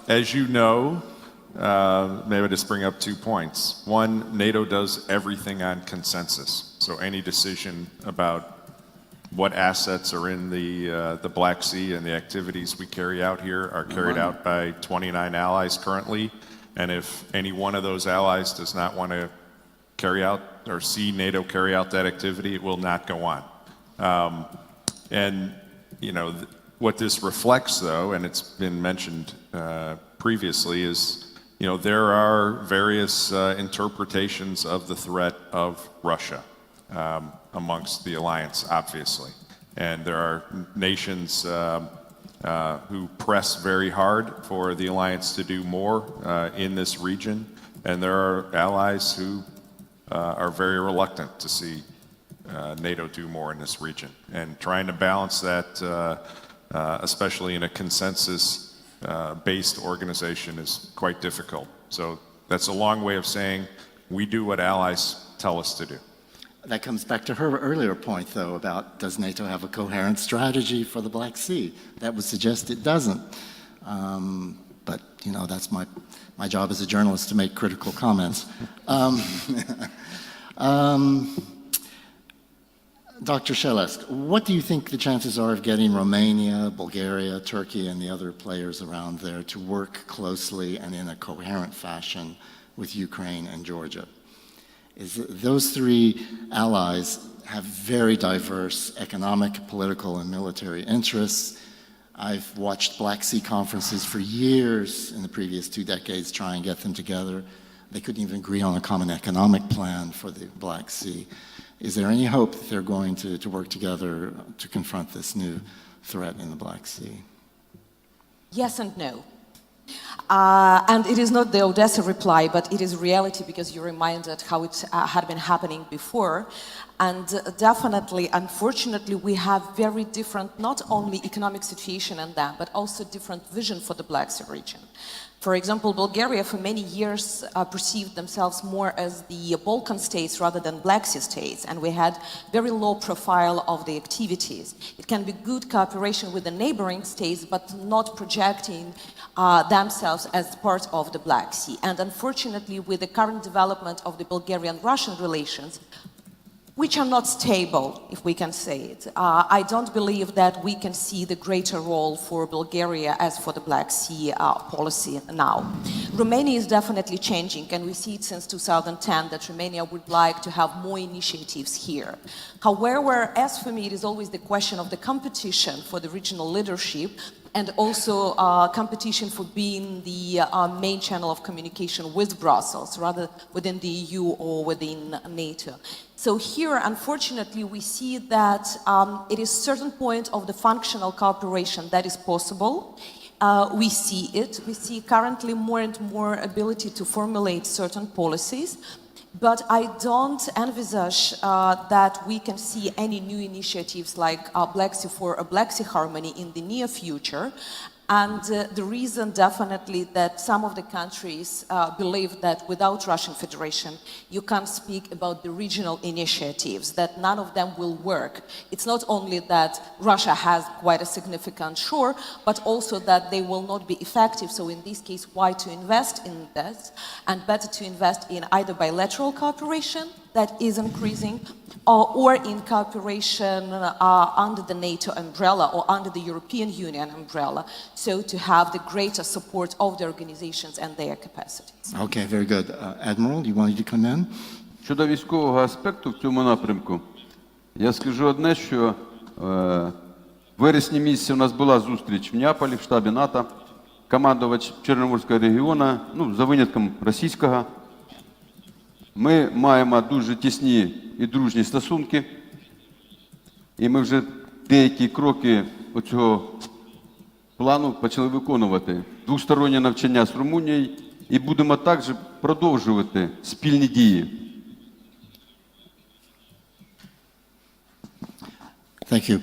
Speaker 4: as you know, maybe just bring up 2 points. One, NATO does everything on consensus. So any decision about what assets are in the Black Sea and the activities we carry out here are carried out by 29 allies currently. And if any one of those allies does not want to carry out or see NATO carry out that activity, it will not go on. And, you know, what this reflects, though, and it's been mentioned previously, is, you know, there are various interpretations of the threat of Russia amongst the alliance, obviously. And there are nations who press very hard for the alliance to do more in this region, and there are allies who are very reluctant to see NATO do more in this region. And trying to balance that, especially in a consensus-based organization, is quite difficult. So that's a long way of saying we do what allies tell us to do.
Speaker 1: That comes back to her earlier point, though, about does NATO have a coherent strategy for the Black Sea? That would suggest it doesn't. But, you know, that's my job as a journalist to make critical comments. Dr. Shelest, what do you think the chances are of getting Romania, Bulgaria, Turkey, and the other players around there to work closely and in a coherent fashion with Ukraine and Georgia? Those 3 allies have very diverse economic, political, and military interests. I've watched Black Sea conferences for years in the previous 2 decades try and get them together. They couldn't even agree on a common economic plan for the Black Sea. Is there any hope that they're going to work together to confront this new threat in the Black Sea?
Speaker 5: Yes and no. And it is not the Odesa reply, but it is reality because you reminded how it had been happening before. And definitely, unfortunately, we have very different, not only economic situation in them, but also different vision for the Black Sea region. For example, Bulgaria for many years perceived themselves more as the Balkan states rather than Black Sea states, and we had very low profile of the activities. It can be good cooperation with the neighboring states, but not projecting themselves as part of the Black Sea. And unfortunately, with the current development of the Bulgarian-Russian relations, which are not stable, if we can say it. I don't believe that we can see the greater role for Bulgaria as for the Black Sea policy now. Romania is definitely changing, and we see it since 2010 that Romania would like to have more initiatives here. However, as for me, it is always the question of the competition for the regional leadership, and also competition for being the main channel of communication with Brussels, rather within the EU or within NATO. So here, unfortunately, we see that it is a certain point of the functional cooperation that is possible. We see it. We see currently more and more ability to formulate certain policies. But I don't envisage that we can see any new initiatives like Black Sea for a Black Sea Harmony in the near future. And the reason definitely that some of the countries believe that without Russian Federation, you can't speak about the regional initiatives, that none of them will work. It's not only that Russia has quite a significant shore, but also that they will not be effective. So in this case, why to invest in this? And better to invest in either bilateral cooperation that is increasing, or in cooperation under the NATO umbrella or under the European Union umbrella, so to have the greater support of the organizations and their capacities.
Speaker 1: Okay, very good. Admiral, you wanted to come in?
Speaker 2: Щодо військового аспекту в цьому напрямку, я скажу одне, що в вересні місяці у нас була зустріч в Неаполі, в штабі НАТО, командувач Чорноморського регіону, за винятком російського. Ми маємо дуже тісні і дружні стосунки, і ми вже деякі кроки цього плану почали виконувати. Двостороннє навчання з Румунією, і будемо також продовжувати спільні дії.
Speaker 1: Thank you.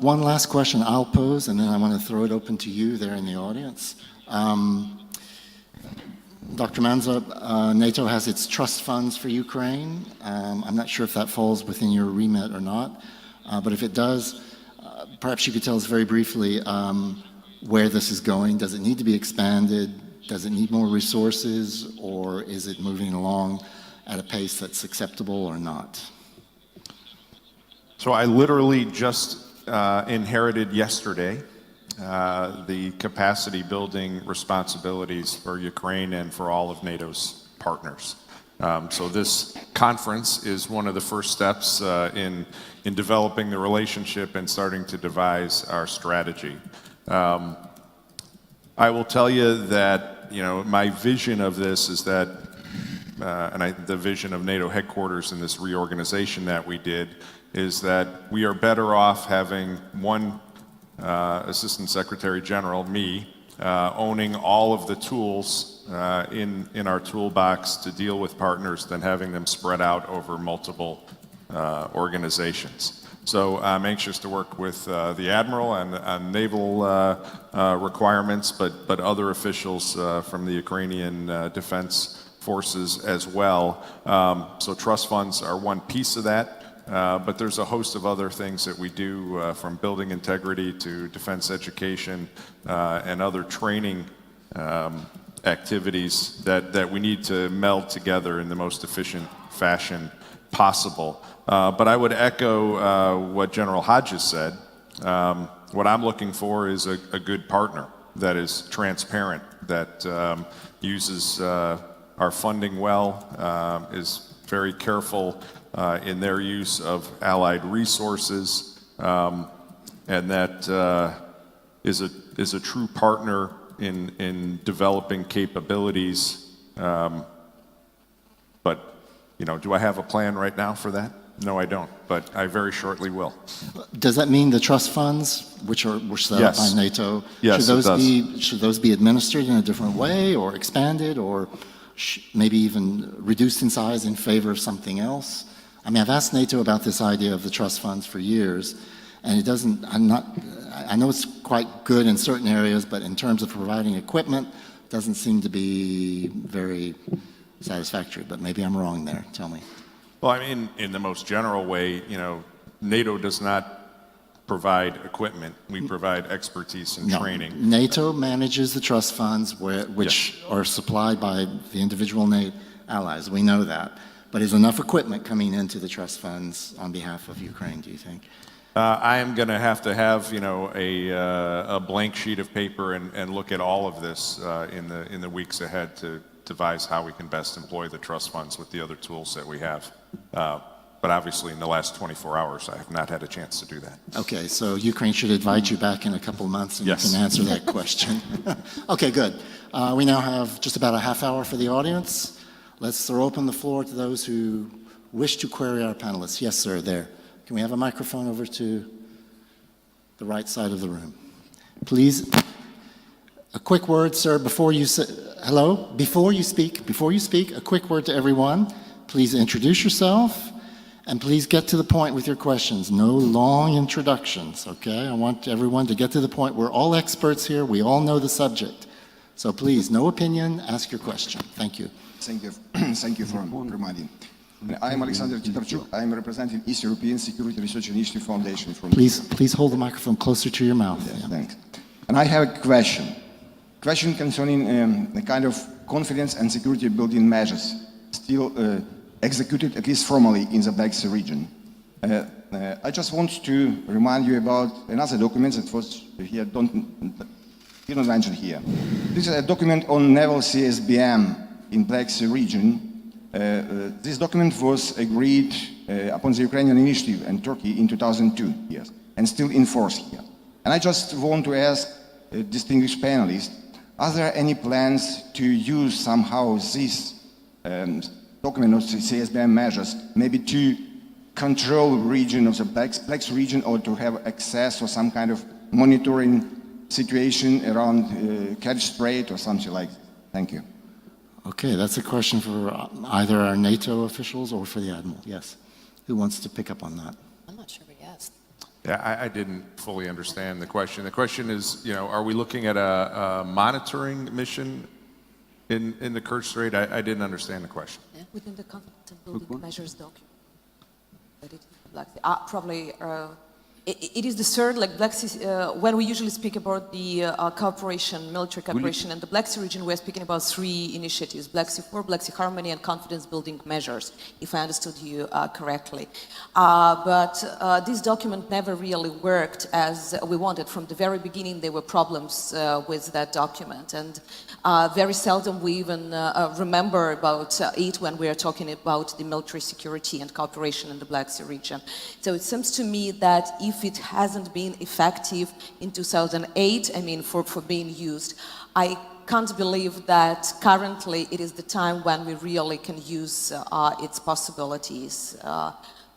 Speaker 1: One last question I'll pose, and then I want to throw it open to you there in the audience. Dr. Manza, NATO has its trust funds for Ukraine. I'm not sure if that falls within your remit or not, but if it does, perhaps you could tell us very briefly where this is going. Does it need to be expanded? Does it need more resources, or is it moving along at a pace that's acceptable or not?
Speaker 4: So I literally just inherited yesterday the capacity building responsibilities for Ukraine and for all of NATO's partners. So this conference is one of the first steps in developing the relationship and starting to devise our strategy. I will tell you that, my vision of this is that, the vision of NATO headquarters in this reorganization that we did, is that we are better off having one Assistant Secretary General, me, owning all of the tools in our toolbox to deal with partners than having them spread out over multiple organizations. So I'm anxious to work with the Admiral and naval requirements, but other officials from the Ukrainian Defense Forces as well. So trust funds are one piece of that. But there's a host of other things that we do, from building integrity to defense education and other training activities that we need to meld together in the most efficient fashion possible. But I would echo what General Hodges said. What I'm looking for is a good partner that is transparent, that uses our funding well, is very careful in their use of allied resources, and that is a true partner in developing capabilities. But, do I have a plan right now for that? No, I don't, but I very shortly will.
Speaker 1: Does that mean the trust funds, were set up by
Speaker 4: Yes.
Speaker 1: NATO?
Speaker 4: Yes, it does.
Speaker 1: Should those be administered in a different way or expanded or maybe even reduced in size in favor of something else? I mean, I've asked NATO about this idea of the trust funds for years, and it doesn't, I know it's quite good in certain areas, but in terms of providing equipment, doesn't seem to be very satisfactory, but maybe I'm wrong there. Tell me.
Speaker 4: Well, I mean, in the most general way, NATO does not provide equipment. We provide expertise and
Speaker 1: No.
Speaker 4: training.
Speaker 1: NATO manages the trust funds which are supplied by the individual NATO allies. We know that. But is enough equipment coming into the trust funds on behalf of Ukraine, do you think?
Speaker 4: I am going to have, a blank sheet of paper and look at all of this in the weeks ahead to devise how we can best employ the trust funds with the other tools that we have. But obviously, in the last 24 hours, I have not had a chance to do that.
Speaker 1: Okay, so Ukraine should invite you back in a couple of months and
Speaker 4: Yes.
Speaker 1: you can answer that question. Okay, good. We now have just about a half hour for the audience. Let's throw open the floor to those who wish to query our panelists. Yes, sir, there. Can we have a microphone over to the right side of the room? Please, a quick word, sir, before you say, hello? Before you speak, a quick word to everyone. Please introduce yourself, and please get to the point with your questions. No long introductions, okay? I want everyone to get to the point. We're all experts here. We all know the subject. So please, no opinion, ask your question. Thank you.
Speaker 6: Thank you. Thank you for reminding. I am Alexander Titarchuk. I am representing East European Security Research Initiative Foundation from...
Speaker 1: Please hold the microphone closer to your mouth.
Speaker 6: Yes,
Speaker 1: Yeah.
Speaker 6: thanks. And I have a question. Question concerning the kind of confidence and security building measures still executed, at least formally, in the Black Sea region. I just want to remind you about another document that was here, didn't mention here. This is a document on naval CSBM in Black Sea region. This document was agreed upon the Ukrainian initiative and Turkey in 2002, yes, and still in force here. And I just want to ask distinguished panelists, are there any plans to use somehow this document of CSBM measures, maybe to control region of the Black Sea region, or to have access or some kind of monitoring situation around Kerch Strait or something like that? Thank you.
Speaker 1: Okay, that's a question for either our NATO officials or for the Admiral. Yes. Who wants to pick up on that?
Speaker 3: I'm not sure what he asked.
Speaker 4: Yeah, I didn't fully understand the question. The question is, are we looking at a monitoring mission in the Kerch Strait? I didn't understand the question.
Speaker 5: Within the confidence and building measures document. That it, like, probably it is the third, like Black Sea, when we usually speak about the cooperation, military cooperation in the Black Sea region, we're speaking about three initiatives: Black Sea 4, Black Sea Harmony, and confidence building measures, if I understood you correctly. But this document never really worked as we wanted. From the very beginning, there were problems with that document, and very seldom we even remember about it when we are talking about the military security and cooperation in the Black Sea region. So it seems to me that if it hasn't been effective in 2008, I mean, for being used, I can't believe that currently it is the time when we really can use its possibilities,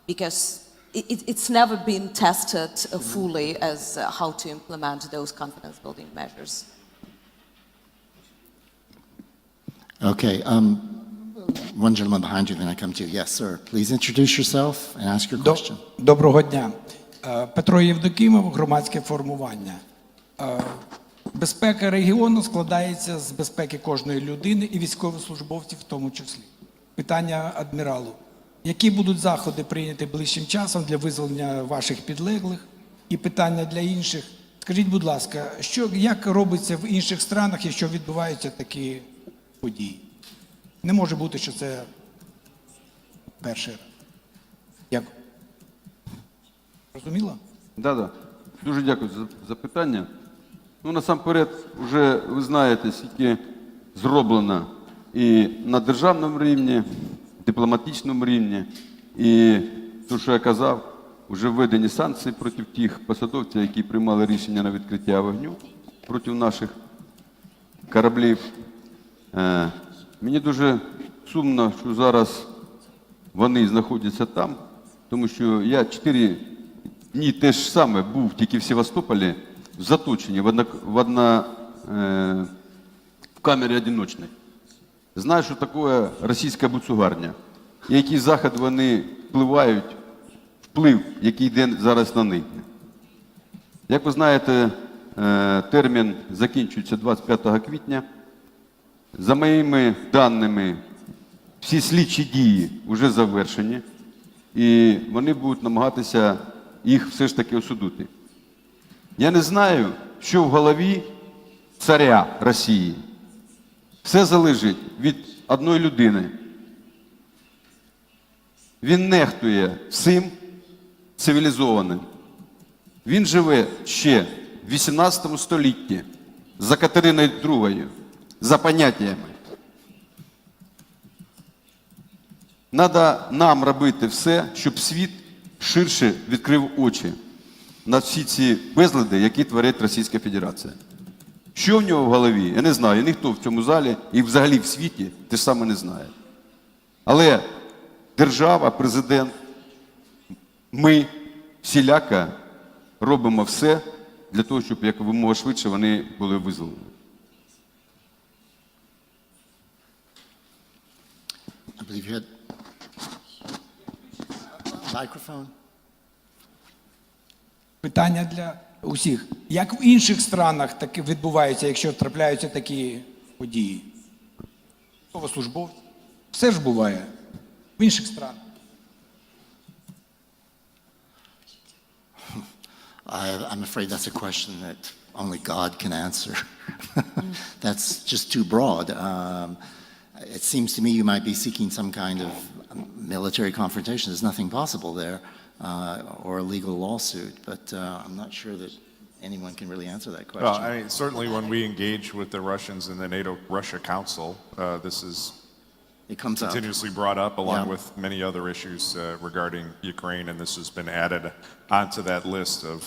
Speaker 5: because it's never been tested fully as how to implement those confidence building measures.
Speaker 1: Okay, one gentleman behind you, then I come to you. Yes, sir. Please introduce yourself and ask your question.
Speaker 7: Доброго дня. Петро Євдокімов, громадське формування. Безпека регіону складається з безпеки кожної людини і військовослужбовців в тому числі. Питання адміралу. Які будуть заходи прийняті ближчим часом для визволення ваших підлеглих? І питання для інших. Скажіть, будь ласка, як робиться в інших странах, якщо відбуваються такі події? Не може бути, що це перший раз. Дякую. Розуміло?
Speaker 2: Да. Дуже дякую за запитання. Насамперед, вже ви знаєте, скільки зроблено і на державному рівні, дипломатичному рівні, і те, що я казав, вже введені санкції проти тих посадовців, які приймали рішення на відкриття вогню проти наших кораблів. Мені дуже сумно, що зараз вони знаходяться там, Тому що я 4 дні те ж саме був тільки в Севастополі, в заточенні, в камері одиночній. Знаю, що таке російська буцугарня, і який захід вони впливають, вплив, який йде зараз на них. Як ви знаєте, термін закінчується 25 квітня. За моїми даними, всі слідчі дії вже завершені, і вони будуть намагатися їх все ж таки осудити. Я не знаю, що в голові царя Росії. Все залежить від одної людини. Він нехтує всім цивілізованим. Він живе ще в 18 столітті за Катериною II, за поняттями. Треба нам робити все, щоб світ ширше відкрив очі на всі ці безлади, які творить Російська Федерація. Що в нього в голові, я не знаю, ніхто в цьому залі і взагалі в світі те саме не знає. Але держава, президент, ми всіляко робимо все для того, щоб якомога швидше вони були визволені.
Speaker 1: I believe you had microphone.
Speaker 7: Питання для усіх. Як в інших странах таки відбувається, якщо трапляються такі події? Військовослужбовці. Все ж буває в інших странах.
Speaker 1: I'm afraid that's a question that only God can answer. That's just too broad. It seems to me you might be seeking some kind of military confrontation. There's nothing possible there, or a legal lawsuit, but I'm not sure that anyone can really answer that question.
Speaker 4: Well, I mean, certainly when we engage with the Russians in the NATO-Russia Council, this is
Speaker 1: It comes up.
Speaker 4: continuously brought up along
Speaker 1: Yeah.
Speaker 4: with many other issues regarding Ukraine, and this has been added onto that list of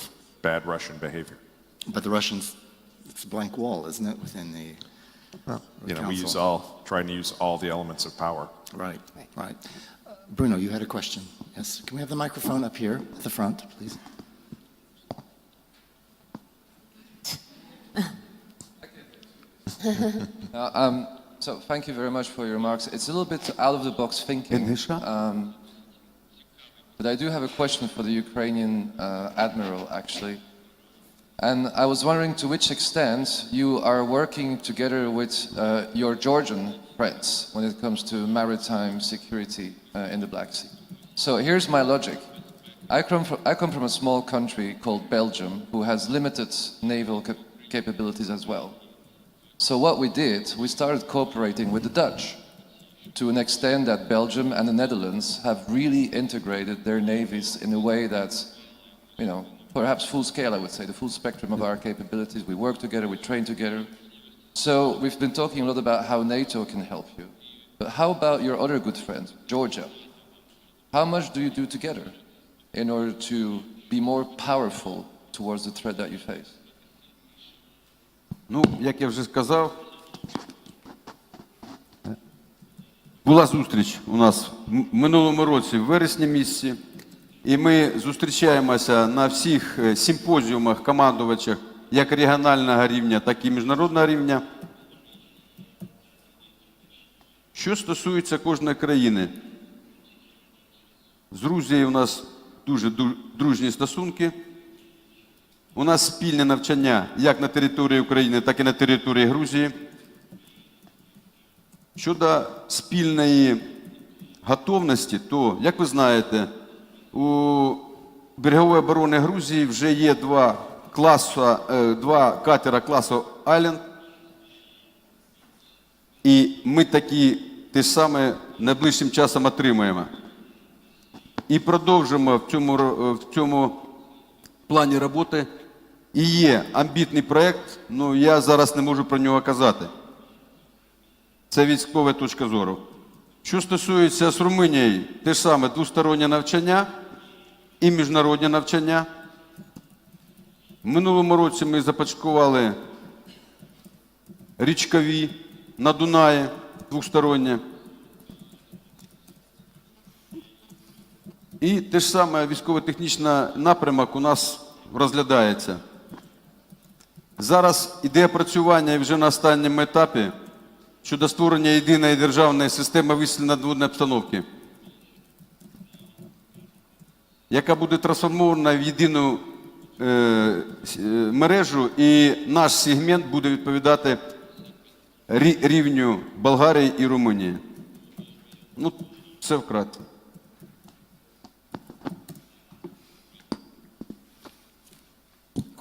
Speaker 4: bad Russian behavior.
Speaker 1: But the Russians, it's a blank wall, isn't it, within the
Speaker 4: You know, we
Speaker 1: council?
Speaker 4: try to use all the elements of power.
Speaker 1: Right, right. Bruno, you had a question. Yes, can we have the microphone up here at the front, please?
Speaker 8: So thank you very much for your remarks. It's a little bit out of the box thinking. But I do have a question for the Ukrainian admiral, actually. And I was wondering to which extent you are working together with your Georgian friends when it comes to maritime security in the Black Sea. So here's my logic. I come from a small country called Belgium, who has limited naval capabilities as well. So what we did, we started cooperating with the Dutch to an extent that Belgium and the Netherlands have really integrated their navies in a way that's, you know, perhaps full scale, I would say, the full spectrum of our capabilities. We work together, we train together. So we've been talking a lot about how NATO can help you. But how about your other good friend, Georgia? How much do you do together in order to be more powerful towards the threat that you face?
Speaker 2: Ну, як я вже сказав, була зустріч у нас в минулому році, в вересні місяці, і ми зустрічаємося на всіх симпозіумах, командувачах, як регіонального рівня, так і міжнародного рівня. Що стосується кожної країни, з Грузією у нас дуже дружні стосунки. У нас спільне навчання як на території України, так і на території Грузії. Щодо спільної готовності, то, як ви знаєте, у берегової оборони Грузії вже є два катера класу «Айленд». І ми такі те ж саме найближчим часом отримаємо. І продовжимо в цьому плані роботи. І є амбітний проєкт, але я зараз не можу про нього казати. Це військова точка зору. Що стосується з Румунією, те ж саме двостороннє навчання і міжнародне навчання. В минулому році ми започаткували річкові на Дунаї двостороннє. І те ж саме військово-технічний напрямок у нас розглядається. Зараз іде опрацювання і вже на останньому етапі щодо створення єдиної державної системи висвітлення надводної обстановки, яка буде трансформована в єдину мережу, і наш сегмент буде відповідати рівню Болгарії і Румунії. Ну, це вкратце.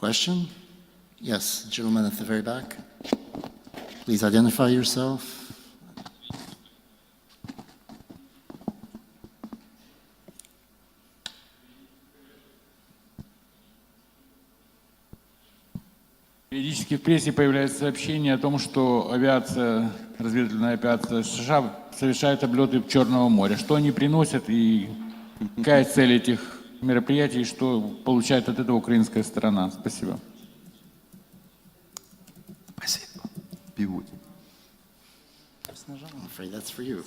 Speaker 1: Question? Yes, gentleman at the very back. Please identify yourself.
Speaker 9: Периодически в прессе появляются сообщения о том, что авиация, разведывательная авиация США совершает облеты Черного моря. Что они приносят и какая цель этих мероприятий, что получает от этого украинская сторона? Спасибо.
Speaker 2: Спасибо. Пивуть.
Speaker 1: I'm afraid that's for you.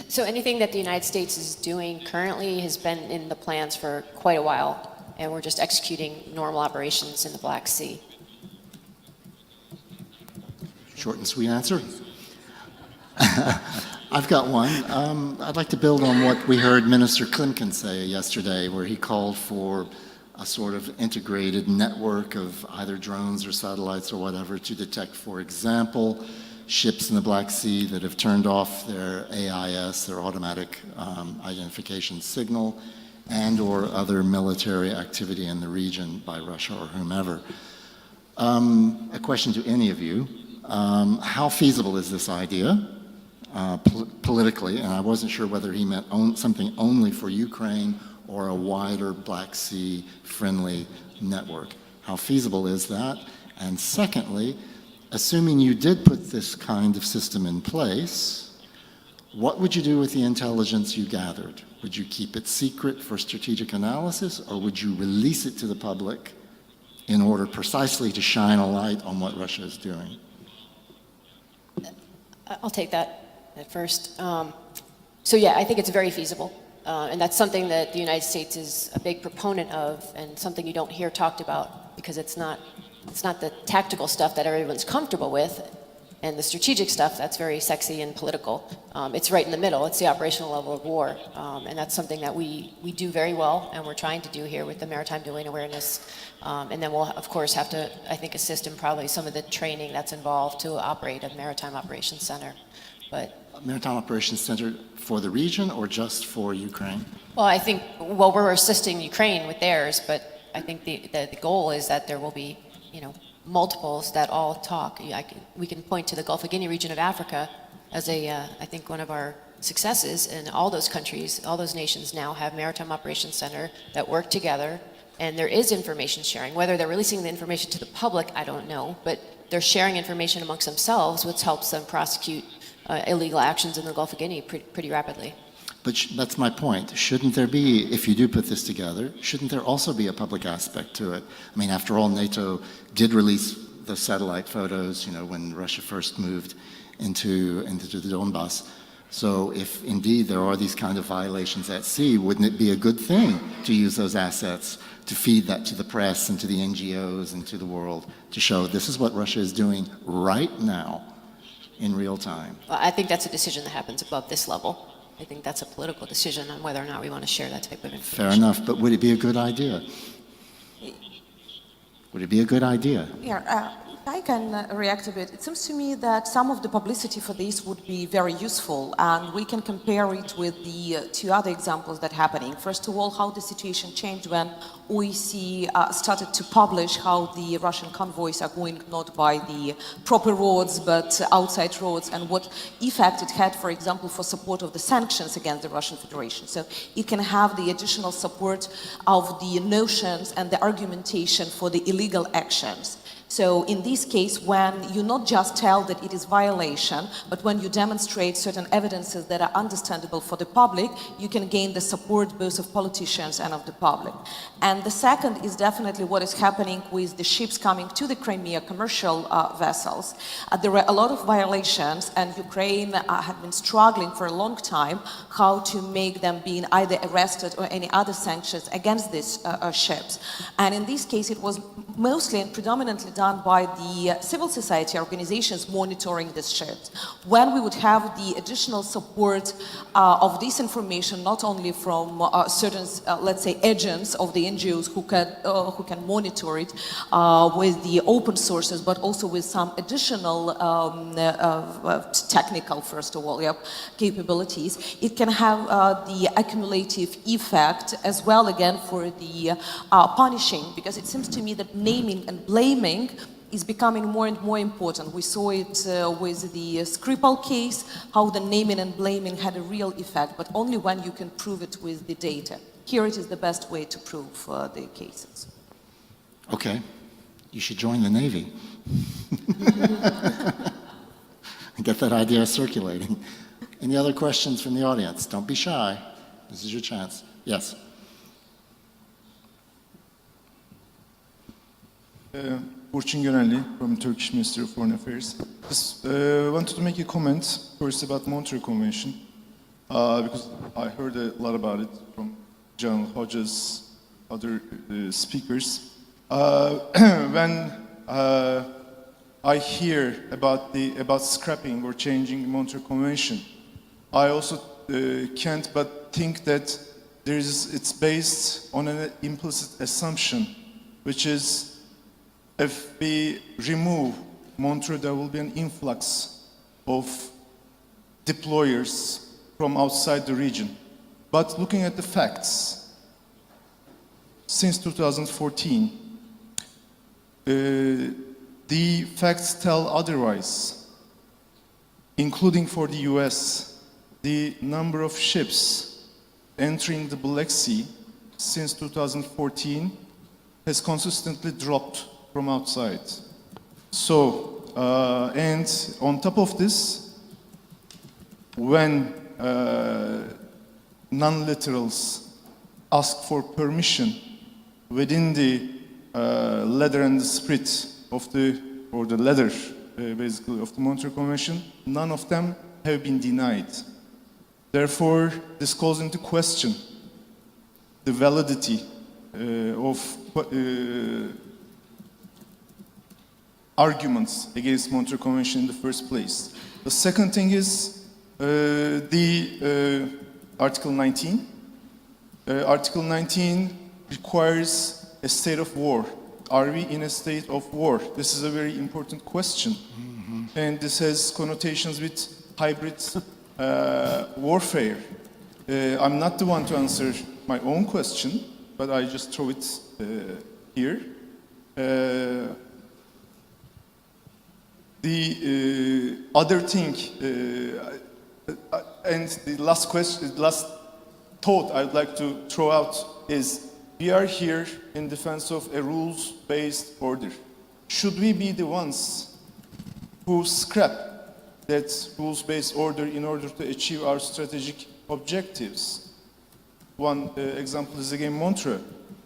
Speaker 3: So anything that the United States is doing currently has been in the plans for quite a while, and we're just executing normal operations in the Black Sea.
Speaker 1: Short and sweet answer. I've got one. I'd like to build on what we heard Minister Klimkin say yesterday, where he called for a sort of integrated network of either drones or satellites or whatever to detect, for example, ships in the Black Sea that have turned off their AIS, their automatic identification signal, and or other military activity in the region by Russia or whomever. A question to any of you. How feasible is this idea politically? And I wasn't sure whether he meant something only for Ukraine or a wider Black Sea friendly network. How feasible is that? And secondly, assuming you did put this kind of system in place, what would you do with the intelligence you gathered? Would you keep it secret for strategic analysis, or would you release it to the public in order precisely to shine a light on what Russia is doing?
Speaker 3: I'll take that at first. So yeah, I think it's very feasible. And that's something that the United States is a big proponent of, and something you don't hear talked about, because it's not the tactical stuff that everyone's comfortable with, and the strategic stuff that's very sexy and political. It's right in the middle. It's the operational level of war. And that's something that we do very well, and we're trying to do here with the maritime domain awareness. And then we'll, of course, have to, I think, assist in probably some of the training that's involved to operate a maritime operations center. But
Speaker 1: Maritime Operations Center for the region or just for Ukraine?
Speaker 3: well, I think, well, we're assisting Ukraine with theirs, but I think the goal is that there will be, multiples that all talk. We can point to the Gulf of Guinea region of Africa as I think one of our successes, and all those countries, all those nations now have Maritime Operations Center that work together, and there is information sharing. Whether they're releasing the information to the public, I don't know, but they're sharing information amongst themselves, which helps them prosecute illegal actions in the Gulf of Guinea pretty rapidly.
Speaker 1: But that's my point. Shouldn't there be, if you do put this together, shouldn't there also be a public aspect to it? I mean, after all, NATO did release the satellite photos, when Russia first moved into the Donbass. So if indeed there are these kind of violations at sea, wouldn't it be a good thing to use those assets to feed that to the press and to the NGOs and to the world to show this is what Russia is doing right now in real time?
Speaker 3: Well, I think that's a decision that happens above this level. I think that's a political decision on whether or not we want to share that type of information.
Speaker 1: Fair enough, but would it be a good idea? Would it be a good idea?
Speaker 5: Yeah, I can react a bit. It seems to me that some of the publicity for this would be very useful, and we can compare it with the two other examples that are happening. First of all, how the situation changed when OEC started to publish how the Russian convoys are going not by the proper roads but outside roads, and what effect it had, for example, for support of the sanctions against the Russian Federation. So it can have the additional support of the notions and the argumentation for the illegal actions. So in this case, when you not just tell that it is violation, but when you demonstrate certain evidences that are understandable for the public, you can gain the support both of politicians and of the public. And the second is definitely what is happening with the ships coming to the Crimea, commercial vessels. There were a lot of violations, and Ukraine had been struggling for a long time how to make them being either arrested or any other sanctions against these ships. And in this case, it was mostly and predominantly done by the civil society organizations monitoring these ships. When we would have the additional support of this information, not only from certain, let's say, agents of the NGOs who can monitor it with the open sources, but also with some additional technical, first of all, capabilities, it can have the accumulative effect as well, again, for the punishing, because it seems to me that naming and blaming is becoming more and more important. We saw it with the Skripal case, how the naming and blaming had a real effect, but only when you can prove it with the data. Here it is the best way to prove the cases.
Speaker 1: Okay, you should join the Navy. And get that idea circulating. Any other questions from the audience? Don't be shy. This is your chance. Yes.
Speaker 10: Burçin Gönelli from Turkish Ministry of Foreign Affairs. Just wanted to make a comment first about Montreux Convention because I heard a lot about it from General Hodges, other speakers. When I hear about scrapping or changing the Montreux Convention, I also can't but think that it's based on an implicit assumption, which is if we remove Montreux, there will be an influx of deployers from outside the region. But looking at the facts, since 2014, the facts tell otherwise, including for the US. The number of ships entering the Black Sea since 2014 has consistently dropped from outside. So, and on top of this, when non-literals ask for permission within the letter and the spirit of the, or the letter basically of the Montreux Convention, none of them have been denied. Therefore, this calls into question the validity of arguments against Montreux Convention in the first place. The second thing is the Article 19. Article 19 requires a state of war. Are we in a state of war? This is a very important question. And this has connotations with hybrid warfare. I'm not the one to answer my own question, but I just throw it here. The other thing, and the last question, last thought I'd like to throw out is, we are here in defense of a rules-based order. Should we be the ones who scrap that rules-based order in order to achieve our strategic objectives? One example is again Montreux.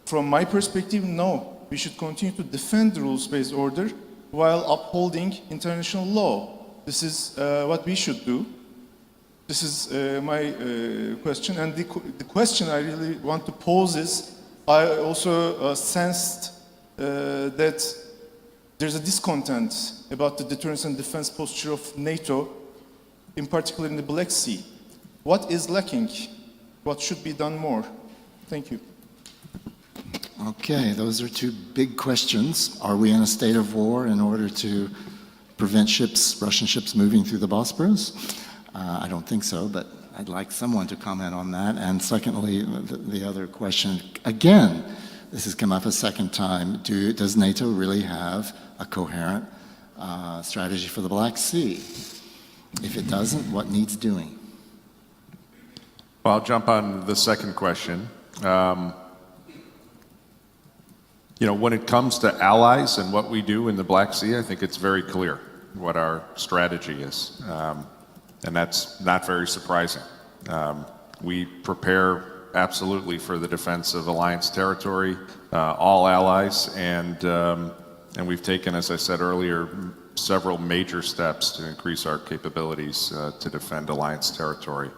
Speaker 10: From my perspective, no. We should continue to defend the rules-based order while upholding international law. This is what we should do. This is my question. And the question I really want to pose is, I also sensed that there's a discontent about the deterrence and defense posture of NATO, in particular in the Black Sea. What is lacking? What should be done more? Thank you.
Speaker 1: Okay, those are two big questions. Are we in a state of war in order to prevent ships, Russian ships moving through the Bosporus? I don't think so, but I'd like someone to comment on that. And secondly, the other question, again, this has come up a second time, does NATO really have a coherent strategy for the Black Sea? If it doesn't, what needs doing?
Speaker 4: Well, I'll jump on the second question. You know, when it comes to allies and what we do in the Black Sea, I think it's very clear what our strategy is. And that's not very surprising. We prepare absolutely for the defense of alliance territory, all allies, and we've taken, as I said earlier, several major steps to increase our capabilities to defend alliance territory.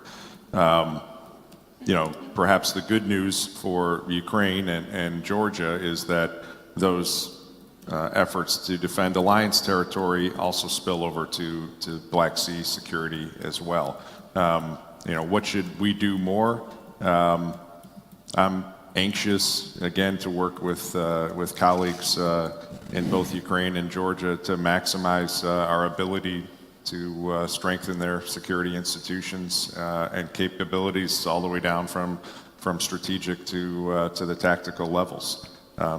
Speaker 4: You know, perhaps the good news for Ukraine and Georgia is that those efforts to defend alliance territory also spill over to Black Sea security as well. You know, what should we do more? I'm anxious, again, to work with colleagues in both Ukraine and Georgia to maximize our ability to strengthen their security institutions and capabilities all the way down from strategic to the tactical levels.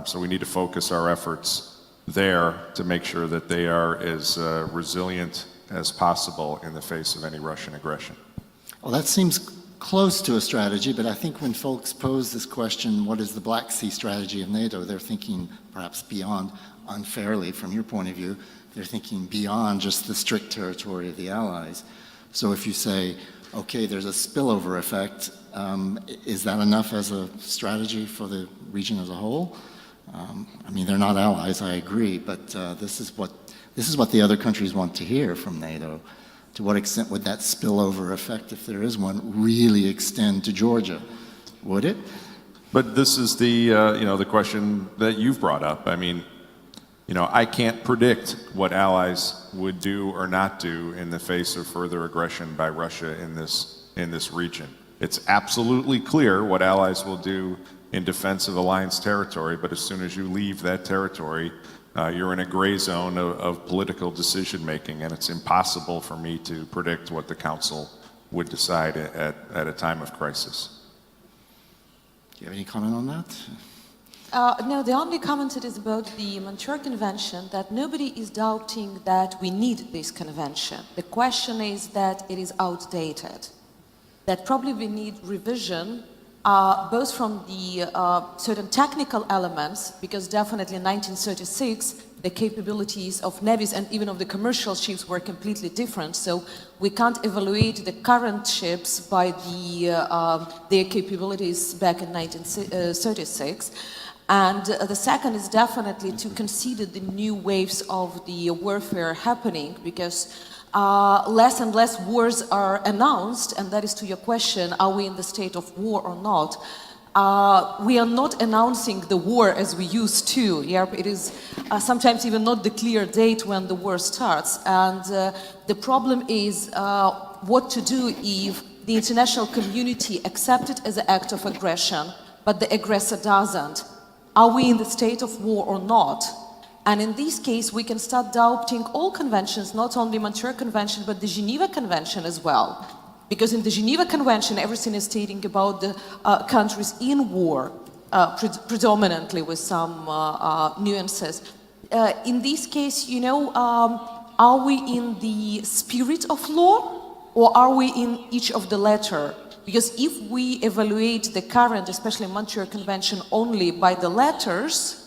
Speaker 4: So we need to focus our efforts there to make sure that they are as resilient as possible in the face of any Russian aggression.
Speaker 1: Well, that seems close to a strategy, but I think when folks pose this question, what is the Black Sea strategy of NATO, they're thinking perhaps beyond, unfairly from your point of view, they're thinking beyond just the strict territory of the Allies. So if you say, okay, there's a spillover effect, is that enough as a strategy for the region as a whole? I mean, they're not allies, I agree, but this is what the other countries want to hear from NATO. To what extent would that spillover effect, if there is one, really extend to Georgia? Would it?
Speaker 4: But this is the the question that you've brought up. I mean, I can't predict what allies would do or not do in the face of further aggression by Russia in this region. It's absolutely clear what allies will do in defense of alliance territory, but as soon as you leave that territory, you're in a gray zone of political decision making, and it's impossible for me to predict what the Council would decide at a time of crisis.
Speaker 1: Do you have any comment on that?
Speaker 5: No, the only comment is about the Montreal Convention, that nobody is doubting that we need this convention. The question is that it is outdated, that probably we need revision, both from the certain technical elements, because definitely in 1936, the capabilities of navies and even of the commercial ships were completely different. So we can't evaluate the current ships by their capabilities back in 1936. And the second is definitely to consider the new waves of the warfare happening, because less and less wars are announced, and that is to your question, are we in the state of war or not? We are not announcing the war as we used to. Yeah, it is sometimes even not the clear date when the war starts. And the problem is what to do if the international community accepts it as an act of aggression, but the aggressor doesn't. Are we in the state of war or not? And in this case, we can start doubting all conventions, not only Montreal Convention, but the Geneva Convention as well. Because in the Geneva Convention, everything is stating about the countries in war, predominantly with some nuances. In this case, are we in the spirit of law, or are we in each of the latter? Because if we evaluate the current, especially Montreal Convention, only by the letters,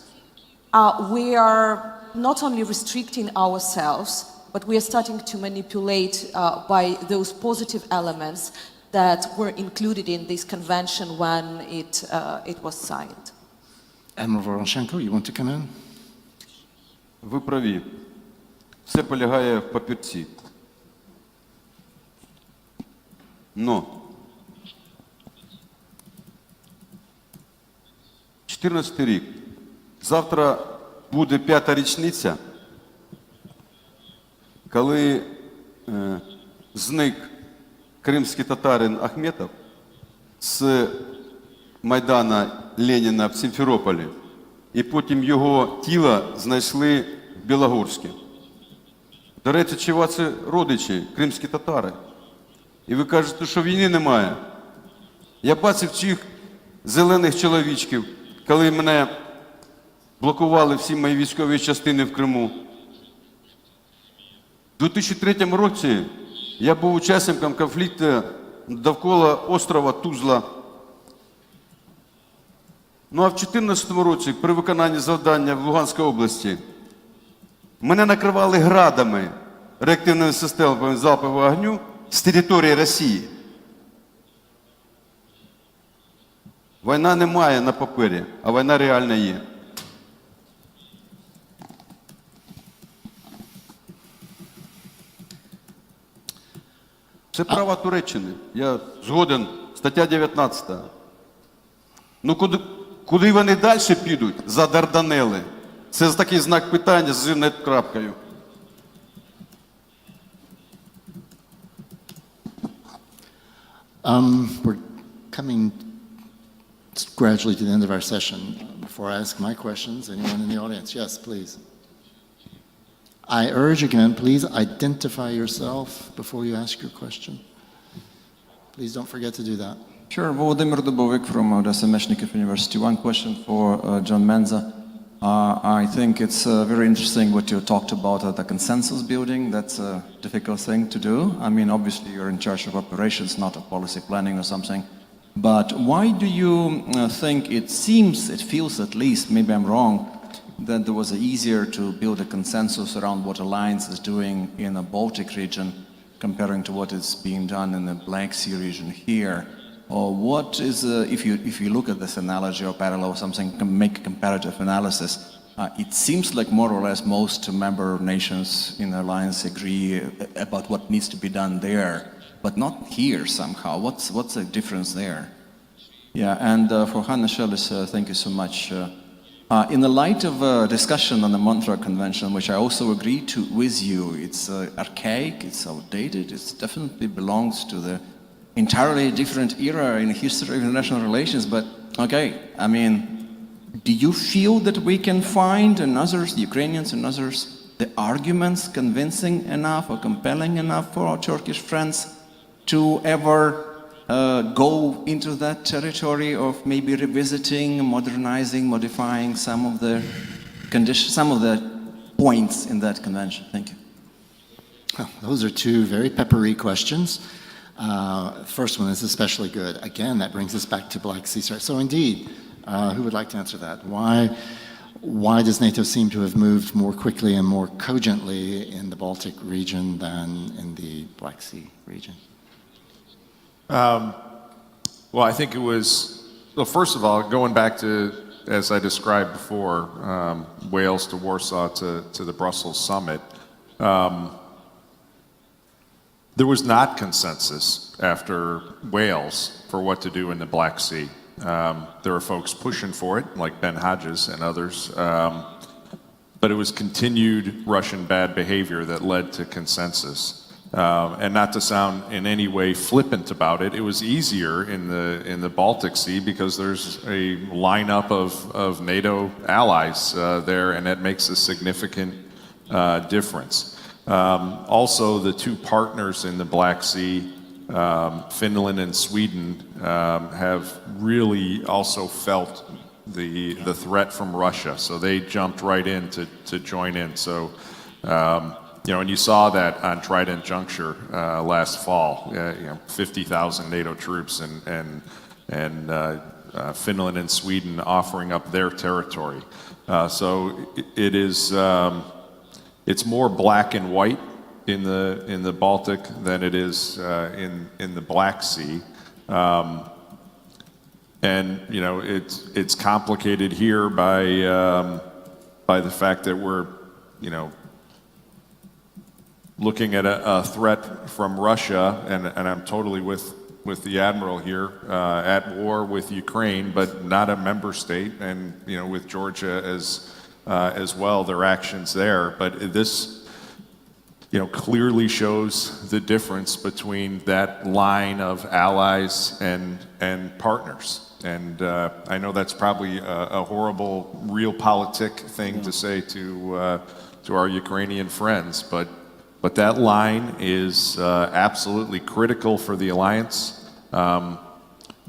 Speaker 5: we are not only restricting ourselves, but we are starting to manipulate by those positive elements that were included in this convention when it was signed.
Speaker 1: Admiral Voronchenko, you want to come in?
Speaker 2: Ви праві. Все полягає в папірці. Но 14 рік. Завтра буде 5-та річниця, коли зник кримський татарин Ахметов з Майдана Леніна в Сімферополі, і потім його тіло знайшли в Білогорську. До речі, чи ваші родичі, кримські татари? І ви кажете, що війни немає. Я бачив цих зелених чоловічків, коли мене блокували всі мої військові частини в Криму. У 2003 році я був учасником конфлікту довкола острова Тузла. Ну а в 2014 році, при виконанні завдання в Луганській області, мене накривали градами реактивними системами залпового вогню з території Росії. Війна немає на папері, а війна реальна є. Це права Туреччини. Я згоден. Стаття 19. Ну куди вони далі підуть? За Дарданели. Це такий знак питання з крапкою.
Speaker 1: We're coming gradually to the end of our session. Before I ask my questions, anyone in the audience? Yes, please. I urge again, please identify yourself before you ask your question. Please don't forget to do that.
Speaker 6: Sure, Volodymyr Dubovik from Odesa Meshnikov University. One question for John Manza. I think it's very interesting what you talked about, the consensus building. That's a difficult thing to do. I mean, obviously you're in charge of operations, not of policy planning or something. But why do you think it feels at least, maybe I'm wrong, that there was easier to build a consensus around what Alliance is doing in the Baltic region comparing to what is being done in the Black Sea region here? Or what is, if you look at this analogy or parallel or something, make a comparative analysis, it seems like more or less most member nations in the Alliance agree about what needs to be done there, but not here somehow. What's the difference there? Yeah, and for Hanna, Shelest, thank you so much. In the light of a discussion on the Montreux Convention, which I also agree with you, it's archaic, it's outdated, it definitely belongs to the entirely different era in the history of international relations, but okay, I mean, do you feel that we can find and others, the Ukrainians and others, the arguments convincing enough or compelling enough for our Turkish friends to ever go into that territory of maybe revisiting, modernizing, modifying some of the conditions, some of the points in that convention? Thank you.
Speaker 1: Well, those are two very peppery questions. First one is especially good. Again, that brings us back to Black Sea. So indeed, who would like to answer that? Why does NATO seem to have moved more quickly and more cogently in the Baltic region than in the Black Sea region?
Speaker 4: Well, I think it was, well, first of all, going back to, as I described before, Wales to Warsaw to the Brussels summit, there was not consensus after Wales for what to do in the Black Sea. There were folks pushing for it, like Ben Hodges and others, but it was continued Russian bad behavior that led to consensus. And not to sound in any way flippant about it, it was easier in the Baltic Sea because there's a lineup of NATO allies there, and that makes a significant difference. Also, the two partners in the Black Sea, Finland and Sweden, have really also felt the threat from Russia, so they jumped right in to join in. So. You know, and you saw that on Trident Juncture last fall. 50,000 NATO troops and Finland and Sweden offering up their territory. So it is it's more black and white in the Baltic than it is in the Black Sea. And you know, it's complicated here by the fact that we're, you know, looking at a threat from Russia, and I'm totally with the Admiral here, at war with Ukraine, but not a member state, and you know, with Georgia as well, their actions there. But this, you know, clearly shows the difference between that line of allies and partners. And I know that's probably a horrible realpolitik thing to say to our Ukrainian friends, but that line is absolutely critical for the alliance.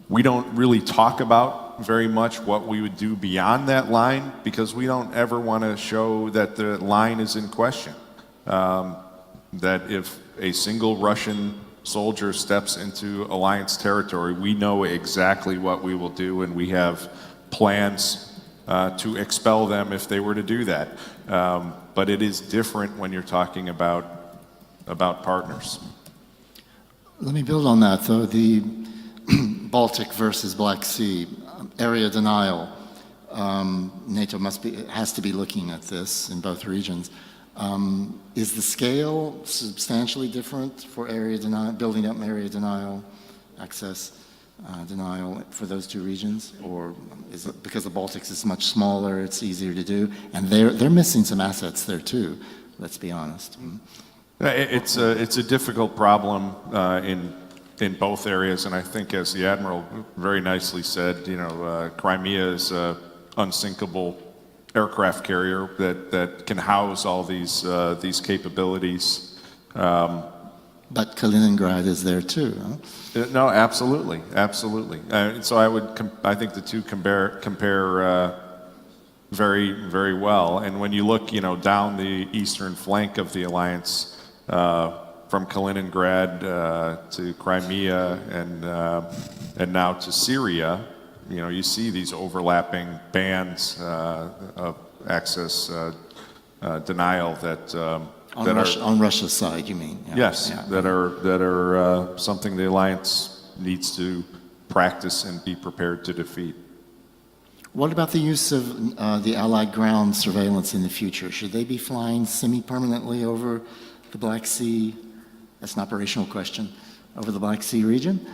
Speaker 4: We don't really talk about very much what we would do beyond that line because we don't ever want to show that the line is in question. That if a single Russian soldier steps into alliance territory, we know exactly what we will do, and we have plans to expel them if they were to do that. But it is different when you're talking about partners.
Speaker 1: Let me build on that, though. The Baltic versus Black Sea area denial. NATO has to be looking at this in both regions. Is the scale substantially different for area denial, building up area denial, access denial for those two regions, or is it because the Baltics is much smaller, it's easier to do, and they're missing some assets there too? Let's be honest.
Speaker 4: It's a difficult problem in both areas, and I think, as the Admiral very nicely said, Crimea is an unsinkable aircraft carrier that can house all these capabilities.
Speaker 1: But Kaliningrad is there too, huh?
Speaker 4: No, absolutely. So I think the two compare very, very well. And when you look, down the eastern flank of the alliance, from Kaliningrad to Crimea and now to Syria, you see these overlapping bands of access denial that
Speaker 1: On Russia's side, you mean? Yeah.
Speaker 4: yes,
Speaker 1: Yeah.
Speaker 4: that are something the alliance needs to practice and be prepared to defeat.
Speaker 1: What about the use of the Allied ground surveillance in the future? Should they be flying semi-permanently over the Black Sea? That's an operational question. Over the Black Sea region?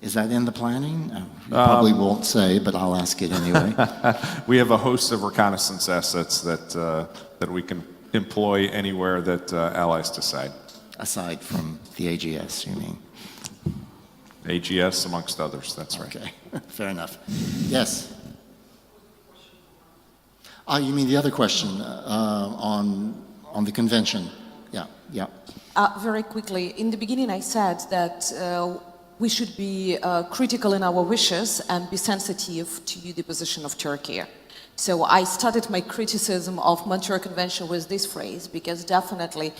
Speaker 1: Is that in the planning? You probably won't say, but I'll ask it anyway.
Speaker 4: We have a host of reconnaissance assets that we can employ anywhere that allies decide.
Speaker 1: Aside from the AGS, you mean?
Speaker 4: AGS, amongst others, that's right.
Speaker 1: Okay, fair enough. Yes? You mean the other question on the convention? Yeah.
Speaker 5: Very quickly, in the beginning I said that we should be critical in our wishes and be sensitive to the position of Turkey. So I started my criticism of Montreux Convention with this phrase, because definitely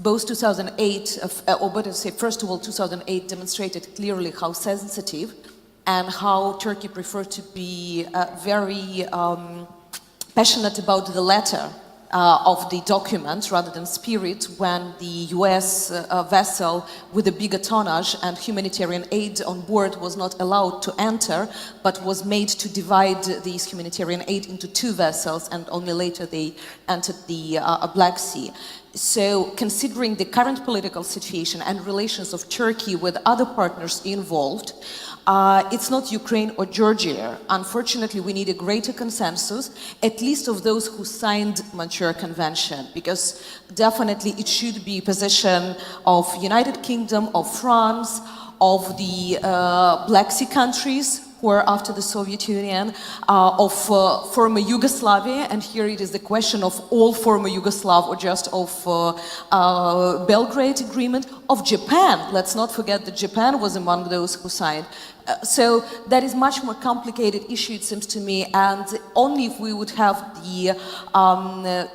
Speaker 5: both 2008, or better say, first of all, 2008 demonstrated clearly how sensitive and how Turkey preferred to be very passionate about the letter of the document rather than spirit, when the US vessel with a bigger tonnage and humanitarian aid on board was not allowed to enter, but was made to divide these humanitarian aid into two vessels, and only later they entered the Black Sea. So, considering the current political situation and relations of Turkey with other partners involved, it's not Ukraine or Georgia. Unfortunately, we need a greater consensus, at least of those who signed Montreux Convention, because definitely it should be a position of United Kingdom, of France, of the Black Sea countries who are after the Soviet Union, of former Yugoslavia, and here it is the question of all former Yugoslav or just of Belgrade Agreement, of Japan. Let's not forget that Japan was among those who signed. So that is much more complicated issue, it seems to me, and only if we would have the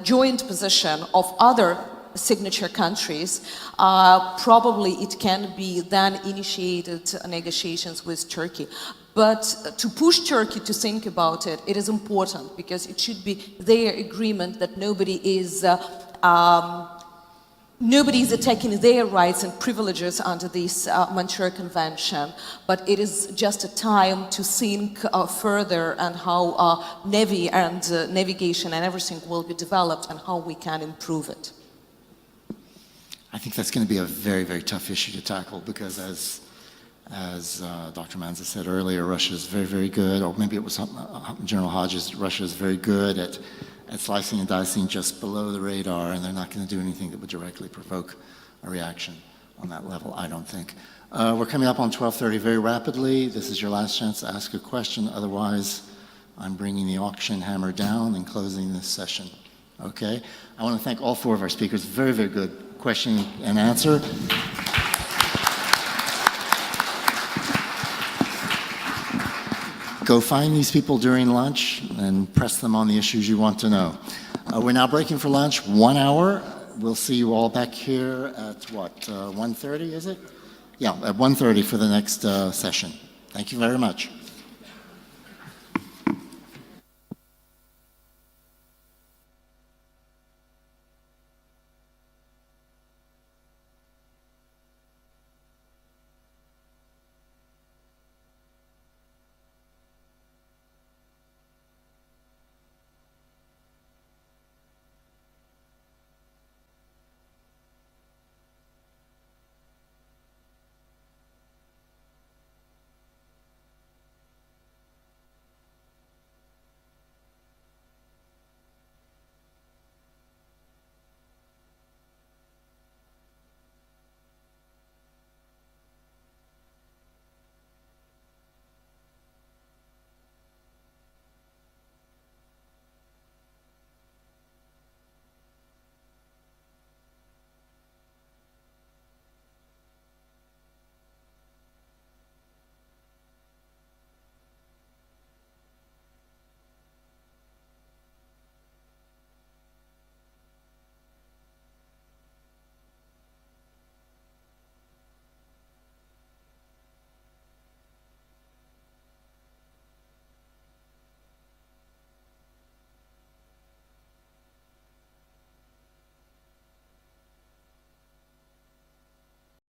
Speaker 5: joint position of other signature countries, probably it can be then initiated negotiations with Turkey. But to push Turkey to think about it, it is important, because it should be their agreement that nobody is attacking their rights and privileges under this Montreux Convention, but it is just a time to think further and how Navy and navigation and everything will be developed and how we can improve it.
Speaker 1: I think that's going to be a very, very tough issue to tackle, because as Dr. Manza said earlier, Russia is very, very good, or maybe it was General Hodges, Russia is very good at slicing and dicing just below the radar, and they're not going to do anything that would directly provoke a reaction on that level, I don't think. We're coming up on 12:30 very rapidly. This is your last chance to ask a question. Otherwise, I'm bringing the auction hammer down and closing this session. Okay? I want to thank all four of our speakers. Very, very good question and answer. Go find these people during lunch and press them on the issues you want to know. We're now breaking for lunch, 1 hour. We'll see you all back here at what, 1:30, is it? Yeah, at 1:30 for the next session. Thank you very much.